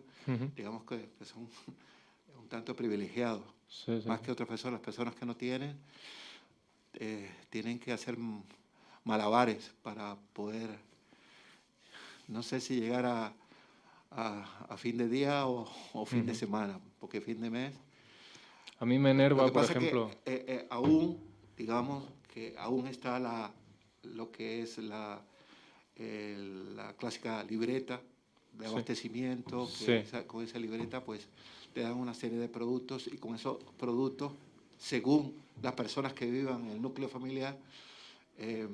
Speaker 3: digamos que son un tanto privilegiados,
Speaker 2: Sí, sí,
Speaker 3: más
Speaker 2: sí.
Speaker 3: que otras personas. Las personas que no tienen que hacer malabares para poder, no sé si llegar a fin de día o fin de semana, porque fin de mes.
Speaker 2: A mí me
Speaker 3: Lo
Speaker 2: enerva,
Speaker 3: que
Speaker 2: por
Speaker 3: pasa es que
Speaker 2: ejemplo.
Speaker 3: aún, digamos, que aún está lo que es la clásica libreta de
Speaker 2: Sí.
Speaker 3: abastecimiento,
Speaker 2: Sí.
Speaker 3: con esa libreta pues te dan una serie de productos, y con esos productos, según las personas que vivan en el núcleo familiar, eh,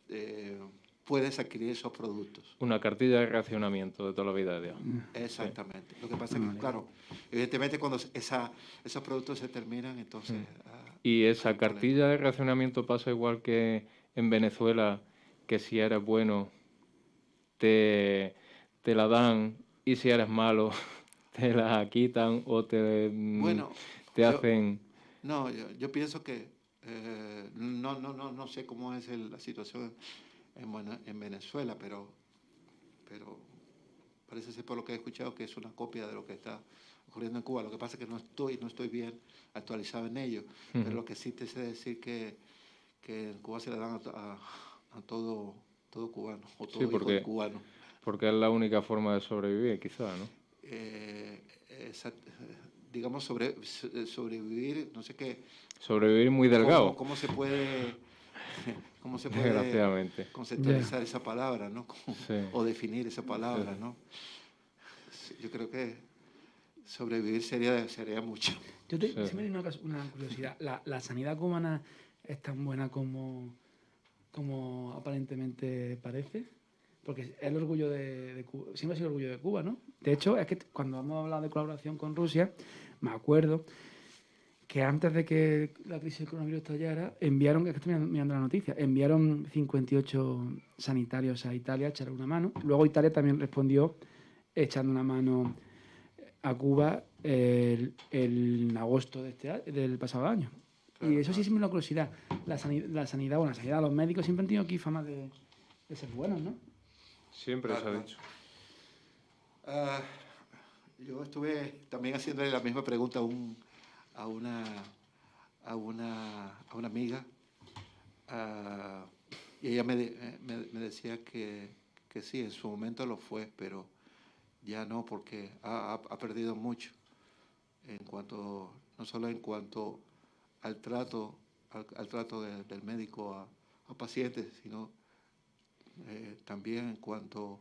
Speaker 3: eh, puedes adquirir esos productos.
Speaker 2: Una cartilla de racionamiento de toda la vida de Dios. Sí.
Speaker 3: Exactamente. Lo que pasa es que, claro, evidentemente cuando esos productos se terminan, entonces
Speaker 2: Y
Speaker 3: hay
Speaker 2: esa
Speaker 3: un problema.
Speaker 2: cartilla de racionamiento pasa igual que en Venezuela, que si eres bueno te la dan, y si eres malo te la quitan, o
Speaker 3: Bueno,
Speaker 2: te
Speaker 3: yo,
Speaker 2: hacen...
Speaker 3: no, yo pienso que no sé cómo es la situación en Venezuela, pero parece ser, por lo que he escuchado, que es una copia de lo que está ocurriendo en Cuba. Lo que pasa es que no estoy bien actualizado en ello, pero lo que sí te sé decir que en Cuba se le dan a todo cubano, o
Speaker 2: Sí,
Speaker 3: todo hijo de cubano.
Speaker 2: porque es la única forma de sobrevivir, quizá, ¿no?
Speaker 3: Digamos, sobrevivir, no sé qué,
Speaker 2: Sobrevivir muy delgado,
Speaker 3: cómo se puede
Speaker 2: desgraciadamente.
Speaker 3: conceptualizar esa palabra, ¿no?
Speaker 2: Sí.
Speaker 3: O definir esa palabra,
Speaker 2: Sí.
Speaker 3: ¿no? Yo creo que sobrevivir sería mucho.
Speaker 1: Se
Speaker 2: Sí,
Speaker 1: me
Speaker 2: sí.
Speaker 1: viene una curiosidad. ¿La sanidad cubana es tan buena como aparentemente parece? Porque es el orgullo de Cuba, siempre ha sido el orgullo de Cuba, ¿no? De hecho, es que cuando hemos hablado de colaboración con Rusia, me acuerdo que antes de que la crisis del coronavirus estallara, enviaron, es que estoy mirando la noticia, enviaron 58 sanitarios a Italia a echar una mano. Luego Italia también respondió echando una mano a Cuba en agosto del pasado año.
Speaker 3: Claro,
Speaker 1: Y eso sí
Speaker 3: claro.
Speaker 1: es una curiosidad. La sanidad, bueno, la sanidad, los médicos siempre han tenido aquí fama de ser buenos, ¿no?
Speaker 2: Siempre se
Speaker 3: Claro,
Speaker 2: ha
Speaker 3: claro.
Speaker 2: dicho.
Speaker 3: Yo estuve también haciéndole la misma pregunta a una, a una amiga, y ella me decía que sí, en su momento lo fue, pero ya no, porque ha perdido mucho no solo en cuanto al trato, al trato del médico a pacientes, sino también en cuanto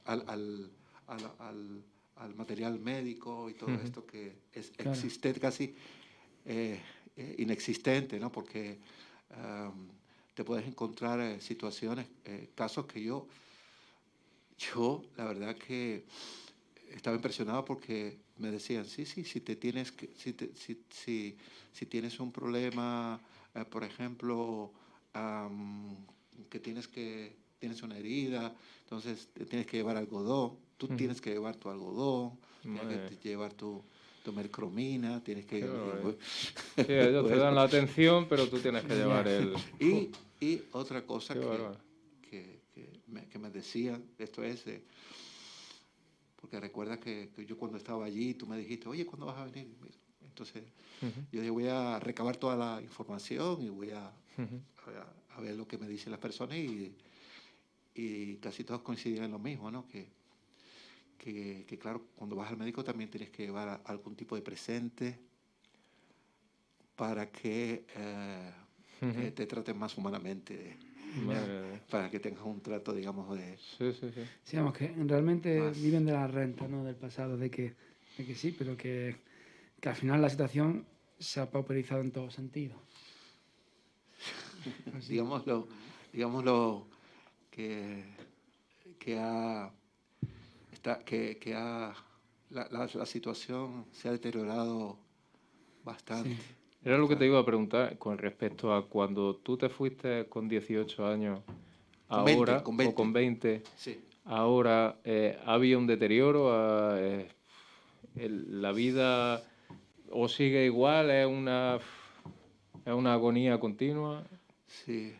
Speaker 3: al material médico y todo esto que es
Speaker 1: Claro.
Speaker 3: existente, casi inexistente, ¿no? Porque te puedes encontrar situaciones, casos que yo, la verdad que estaba impresionado porque me decían, sí, si te tienes que, si tienes un problema, por ejemplo, que tienes una herida, entonces te tienes que llevar algodón, tú tienes que llevar tu algodón,
Speaker 2: Madre.
Speaker 3: tienes que llevar tu mercromina, tienes que...
Speaker 2: Qué barbaridad.
Speaker 3: Y,
Speaker 2: Sí, ellos te
Speaker 3: bueno,
Speaker 2: dan la atención, pero tú tienes que llevar
Speaker 1: Ya.
Speaker 2: el...
Speaker 3: y otra cosa
Speaker 2: Qué bárbaro.
Speaker 3: que me decían, esto es... porque recuerda que yo cuando estaba allí, tú me dijiste, oye, ¿cuándo vas a venir? Mira, entonces yo dije, voy a recabar toda la información y voy a ver lo que me dicen las personas y casi todos coincidían en lo mismo, ¿no? Que claro, cuando vas al médico también tienes que llevar algún tipo de presente para que te traten más humanamente,
Speaker 2: Madre.
Speaker 3: para que tengas un trato, digamos, de
Speaker 2: Sí, sí, sí.
Speaker 1: Sí, vamos, que realmente
Speaker 3: más...
Speaker 1: viven de la renta, ¿no? Del pasado, de que sí, pero que al final la situación se ha pauperizado en todo sentido. Así.
Speaker 3: digámoslo que ha, que ha la situación se ha deteriorado bastante.
Speaker 1: Sí.
Speaker 2: Era lo que te iba a preguntar con respecto a cuando tú te fuiste con 18 años,
Speaker 3: Con 20,
Speaker 2: ahora,
Speaker 3: con
Speaker 2: o
Speaker 3: 20.
Speaker 2: con 20,
Speaker 3: Sí.
Speaker 2: ahora, ¿había un deterioro? ¿La vida o sigue igual? Es una agonía continua?
Speaker 3: Sí.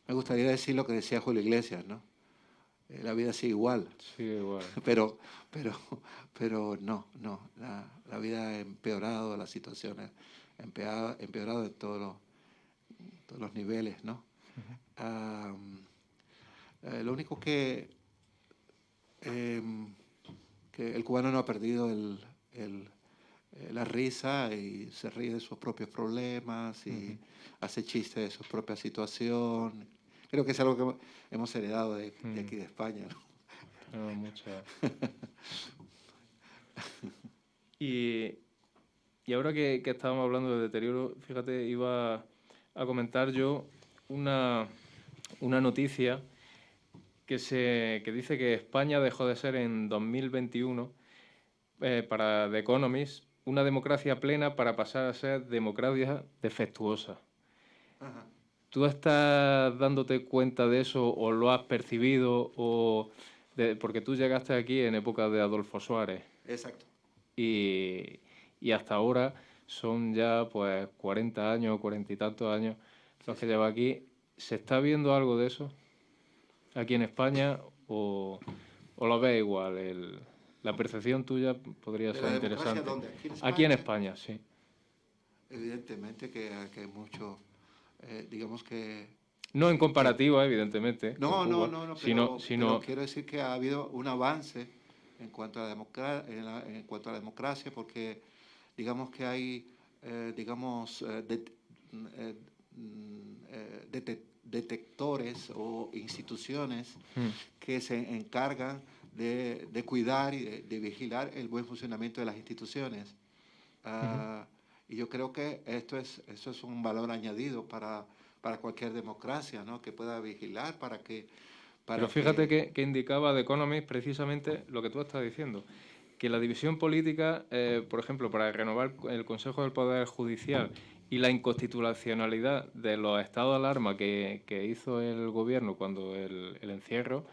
Speaker 3: Me gustaría decir lo que decía Julio Iglesias, ¿no? La vida sigue igual,
Speaker 2: Sigue igual.
Speaker 3: pero, pero, pero no. La vida ha empeorado, la situación ha empeorado en todos los niveles, ¿no? Lo único que el cubano no ha perdido la risa y se ríe de sus propios problemas y hace chistes de su propia situación. Creo que es algo que hemos heredado de aquí de España, ¿no?
Speaker 2: Tenemos mucha... Y ahora que estábamos hablando de deterioro, fíjate, iba a comentar yo una noticia que dice que España dejó de ser en 2021, para The Economist, una democracia plena para pasar a ser democracia defectuosa.
Speaker 3: Ajá.
Speaker 2: ¿Tú estás dándote cuenta de eso o lo has percibido? Porque tú llegaste aquí en época de Adolfo Suárez
Speaker 3: Exacto.
Speaker 2: y hasta ahora son ya pues 40 años, 40 y tantos años los que lleva aquí. ¿Se está viendo algo de eso aquí en España o lo ves igual? La percepción tuya podría
Speaker 3: ¿De
Speaker 2: ser
Speaker 3: la democracia
Speaker 2: interesante.
Speaker 3: dónde? Aquí en
Speaker 2: Aquí en
Speaker 3: España,
Speaker 2: España, sí.
Speaker 3: evidentemente que hay mucho, digamos que...
Speaker 2: No en
Speaker 3: que
Speaker 2: comparativa, evidentemente, con
Speaker 3: no,
Speaker 2: Cuba,
Speaker 3: pero
Speaker 2: sino
Speaker 3: quiero decir que ha habido un avance en cuanto a en cuanto a la democracia, porque digamos que hay, digamos, detectores o instituciones que se encargan de cuidar y de vigilar el buen funcionamiento de las instituciones. Y yo creo que eso es un valor añadido para cualquier democracia, ¿no? Que pueda vigilar
Speaker 2: Pero
Speaker 3: para
Speaker 2: fíjate
Speaker 3: que
Speaker 2: que indicaba The Economist precisamente lo que tú estás diciendo, que la división política, por ejemplo, para renovar el Consejo del Poder Judicial y la inconstitucionalidad de los estados de alarma que hizo el gobierno cuando el encierro,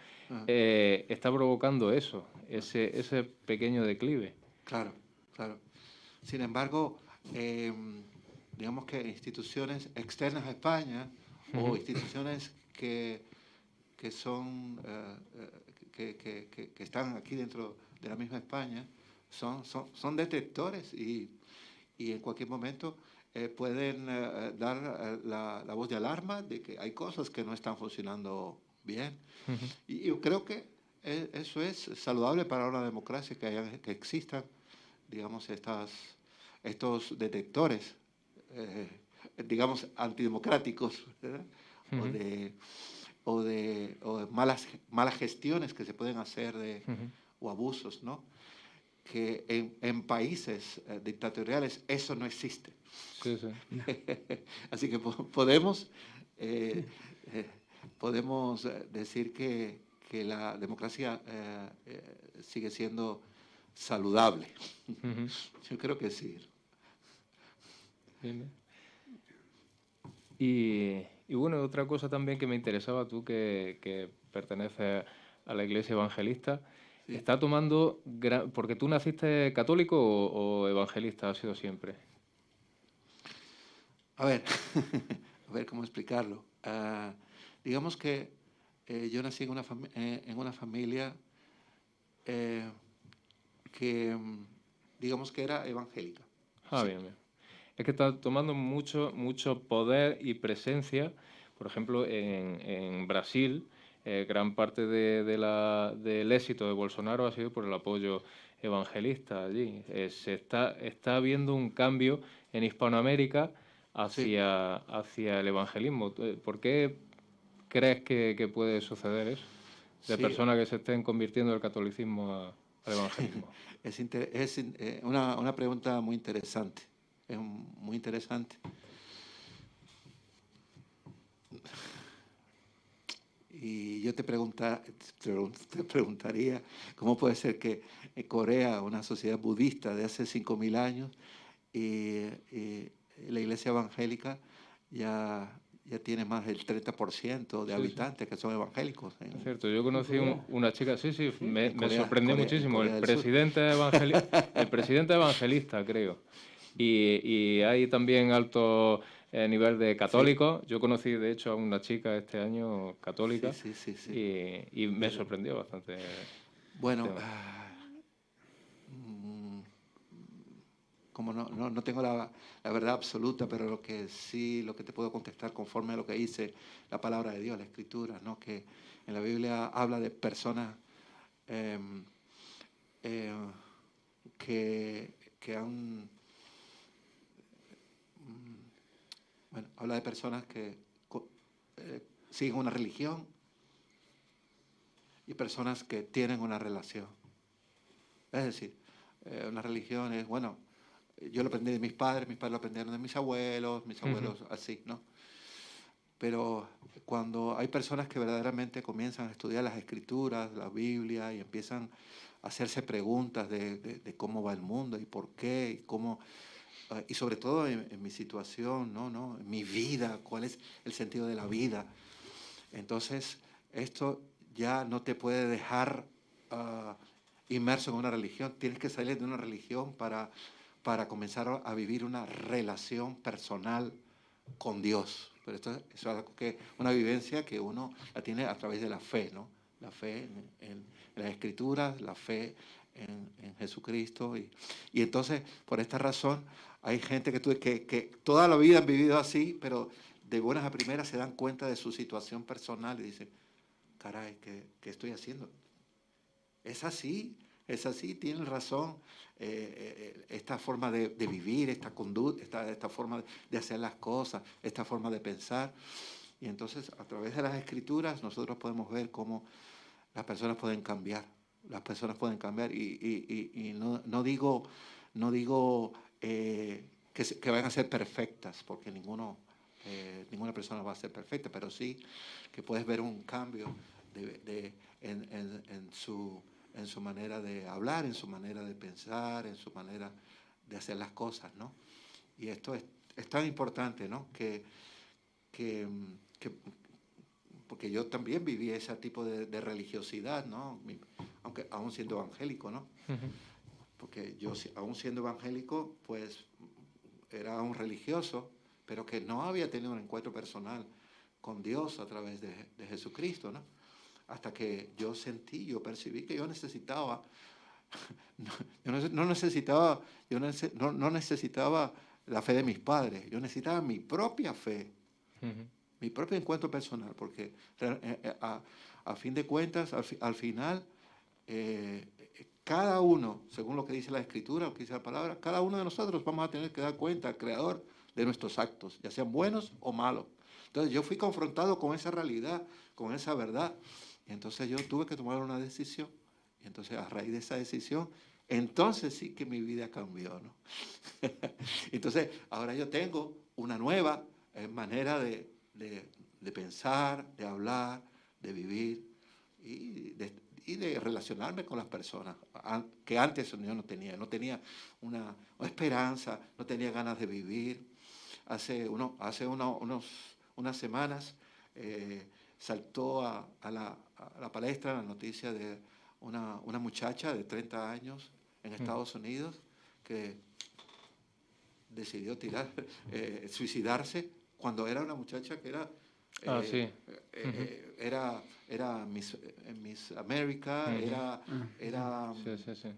Speaker 2: está provocando eso, ese pequeño declive.
Speaker 3: claro, claro. Sin embargo, digamos que instituciones externas a España o instituciones que son que están aquí dentro de la misma España son detectores y en cualquier momento pueden dar la voz de alarma de que hay cosas que no están funcionando bien. Y yo creo que eso es saludable para una democracia, que existan, digamos, estos detectores, digamos, antidemocráticos, ¿verdad? o de malas gestiones que se pueden hacer
Speaker 2: Ujú.
Speaker 3: o abusos, ¿no? Que en países dictatoriales eso no existe.
Speaker 2: Sí, sí.
Speaker 3: Así que podemos, eh, eh, podemos decir que la democracia sigue siendo saludable.
Speaker 2: Ujú.
Speaker 3: Yo creo que sí.
Speaker 2: Bien, bien. Y bueno, otra cosa también que me interesaba, tú que perteneces a la Iglesia Evangelista,
Speaker 3: Sí.
Speaker 2: ¿está tomando, porque tú naciste católico o evangelista, has sido siempre?
Speaker 3: A ver, a ver cómo explicarlo. Digamos que yo nací en una familia eh, que, digamos que era evangélica.
Speaker 2: Ah,
Speaker 3: Sí,
Speaker 2: bien, bien. Es que está tomando mucho, mucho poder y presencia, por ejemplo, en Brasil, gran parte del éxito de Bolsonaro ha sido por el apoyo evangelista allí. Está habiendo un cambio en Hispanoamérica
Speaker 3: sí.
Speaker 2: hacia el evangelismo. ¿Por qué crees que puede suceder eso? De
Speaker 3: Sí,
Speaker 2: personas que se estén convirtiendo del catolicismo al evangelismo.
Speaker 3: es una pregunta muy interesante. Es muy interesante. Y yo te preguntaría, ¿cómo puede ser que Corea, una sociedad budista de hace 5.000 años, y la iglesia evangélica ya tiene más del 30% de
Speaker 2: Sí, sí.
Speaker 3: habitantes que son evangélicos
Speaker 2: Es cierto, yo
Speaker 1: En
Speaker 2: conocí
Speaker 1: Corea.
Speaker 2: una chica, sí, sí,
Speaker 1: Sí.
Speaker 3: en
Speaker 2: me
Speaker 3: Corea,
Speaker 2: sorprendió
Speaker 3: En
Speaker 2: muchísimo,
Speaker 3: Corea del Sur?
Speaker 2: el presidente evangelista, creo. Y hay también alto nivel de
Speaker 3: Sí,
Speaker 2: católicos. Yo conocí, de hecho, a una chica este año
Speaker 3: sí,
Speaker 2: católica
Speaker 3: sí, sí, sí.
Speaker 2: y me
Speaker 3: Desde-
Speaker 2: sorprendió bastante el
Speaker 3: bueno,
Speaker 2: tema.
Speaker 3: mm, como no tengo la verdad absoluta, pero lo que sí, lo que te puedo contestar conforme a lo que dice la palabra de Dios, la Escritura, ¿no? Que en la Biblia habla de personas eh, eh, que han, bueno, habla de personas que siguen una religión y personas que tienen una relación. Es decir, una religión es, bueno, yo lo aprendí de mis padres lo aprendieron de mis
Speaker 2: Ujú.
Speaker 3: abuelos así, ¿no? Pero cuando hay personas que verdaderamente comienzan a estudiar las escrituras, la Biblia, y empiezan a hacerse preguntas de cómo va el mundo y por qué, y cómo, y sobre todo en mi situación, ¿no? En mi vida, cuál es el sentido de la vida. Entonces, esto ya no te puede dejar uh, inmerso en una religión. Tienes que salir de una religión para comenzar a vivir una relación personal con Dios. Pero eso es algo una vivencia que uno la tiene a través de la fe, ¿no? La fe en las Escrituras, la fe en Jesucristo. Y entonces, por esta razón, hay gente que toda la vida han vivido así, pero de buenas a primeras se dan cuenta de su situación personal y dicen, caray, ¿qué estoy haciendo? Es así, tienen razón. Esta forma de vivir, esta conducta, esta forma de hacer las cosas, esta forma de pensar. Y entonces, a través de las escrituras, nosotros podemos ver cómo las personas pueden cambiar. Las personas pueden cambiar. Y no digo, no digo que vayan a ser perfectas, porque ninguna persona va a ser perfecta, pero sí que puedes ver un cambio en su manera de hablar, en su manera de pensar, en su manera de hacer las cosas, ¿no? Y esto es tan importante, ¿no? Que, que, porque yo también viví ese tipo de religiosidad, ¿no? Aunque aún siendo evangélico, ¿no?
Speaker 2: Ujú.
Speaker 3: Porque yo aún siendo evangélico, pues era un religioso, pero que no había tenido un encuentro personal con Dios a través de Jesucristo, ¿no? Hasta que yo percibí que yo necesitaba, no necesitaba la fe de mis padres, yo necesitaba mi propia fe,
Speaker 2: Ujú.
Speaker 3: mi propio encuentro personal, porque a fin de cuentas, al final, eh, según lo que dice la Escritura, lo que dice la palabra, cada uno de nosotros vamos a tener que dar cuenta al Creador de nuestros actos, ya sean buenos o malos. Entonces yo fui confrontado con esa realidad, con esa verdad. Y entonces yo tuve que tomar una decisión. Y entonces a raíz de esa decisión, entonces sí que mi vida cambió, ¿no? Entonces ahora yo tengo una nueva manera de pensar, de hablar, de vivir y de relacionarme con las personas, que antes yo no tenía. No tenía una esperanza, no tenía ganas de vivir. Hace unas semanas saltó a la palestra la noticia de una muchacha de 30 años en Estados Unidos que decidió suicidarse cuando era una muchacha que era
Speaker 2: sí.
Speaker 3: era Miss America,
Speaker 2: Sí.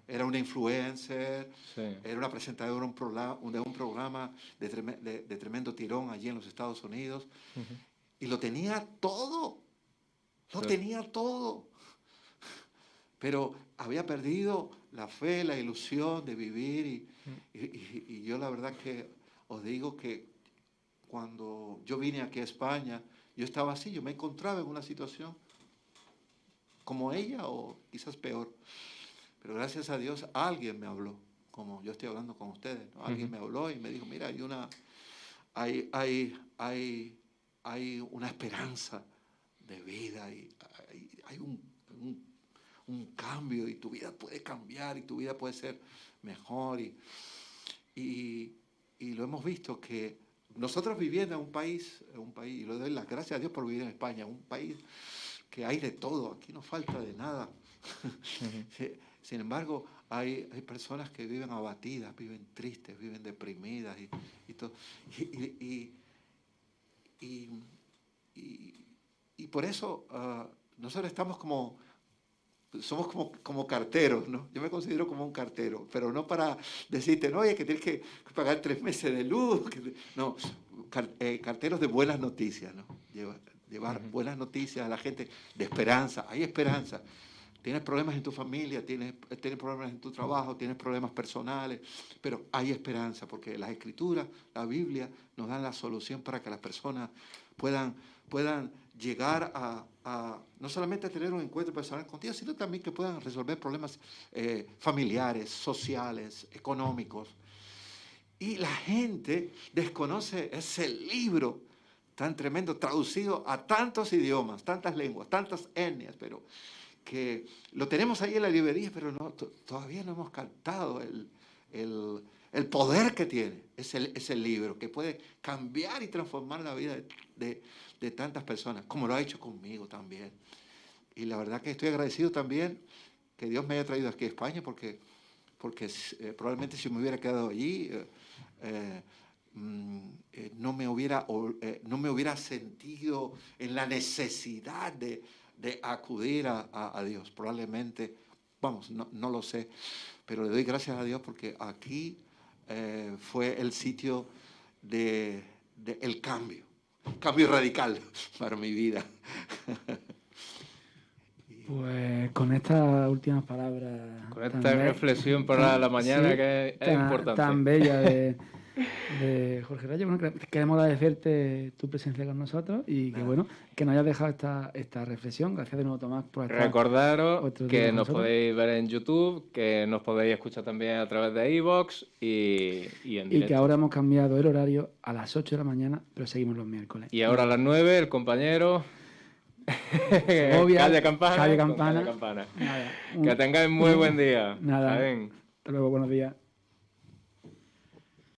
Speaker 3: era una influencer,
Speaker 2: Sí.
Speaker 3: era una presentadora de un programa de tremendo tirón allí en los Estados Unidos. Y lo tenía todo, tenía todo. Pero había perdido la fe, la ilusión de vivir. Y yo la verdad que os digo que cuando yo vine aquí a España, yo estaba así, yo me encontraba en una situación como ella o quizás peor. Pero gracias a Dios alguien me habló, como yo estoy hablando con ustedes, ¿no? Alguien me habló y me dijo, mira, hay una esperanza de vida y hay un cambio y tu vida puede cambiar y tu vida puede ser mejor. Y lo hemos visto que nosotros viviendo en un país, y le doy las gracias a Dios por vivir en España, un país que hay de todo, aquí no falta de nada. Sin embargo, hay personas que viven abatidas, viven tristes, viven deprimidas y todo. Y por eso nosotros somos como carteros, ¿no? Yo me considero como un cartero, pero no para decirte, no, oye, que tienes que pagar 3 meses de luz. No, carteros de buenas noticias, ¿no? Llevar buenas noticias a la gente de esperanza. Hay esperanza. Tienes problemas en tu familia, tienes problemas en tu trabajo, tienes problemas personales, pero hay esperanza porque las Escrituras, la Biblia, nos dan la solución para que las personas puedan llegar a no solamente a tener un encuentro personal contigo, sino también que puedan resolver problemas familiares, sociales, económicos. Y la gente desconoce ese libro tan tremendo, traducido a tantos idiomas, tantas lenguas, tantas etnias, pero que lo tenemos ahí en la librería, pero todavía no hemos captado el poder que tiene ese libro, que puede cambiar y transformar la vida de tantas personas, como lo ha hecho conmigo también. Y la verdad que estoy agradecido también que Dios me haya traído aquí a España, porque probablemente si me hubiera quedado allí, no me hubiera sentido en la necesidad de acudir a Dios. Probablemente, vamos, no lo sé, pero le doy gracias a Dios porque aquí fue el sitio del cambio radical para mi vida.
Speaker 1: Pues con estas últimas palabras...
Speaker 2: Con esta reflexión para la mañana, sí, que es importante.
Speaker 1: Tan bella de Jorge Reyes. Bueno, queremos agradecerte tu presencia con nosotros y que bueno, que nos hayas dejado esta reflexión. Gracias de nuevo, Tomás, por estar.
Speaker 2: Recordaros que nos podéis ver en YouTube, que nos podéis escuchar también a través de iVoox y en directo.
Speaker 1: Y que ahora hemos cambiado el horario a las 8 de la mañana, pero seguimos los miércoles.
Speaker 2: Y ahora a las 9, el compañero... Calle Campana.
Speaker 1: Nada,
Speaker 2: que tengáis muy buen día.
Speaker 1: Nada. Hasta luego, buenos días.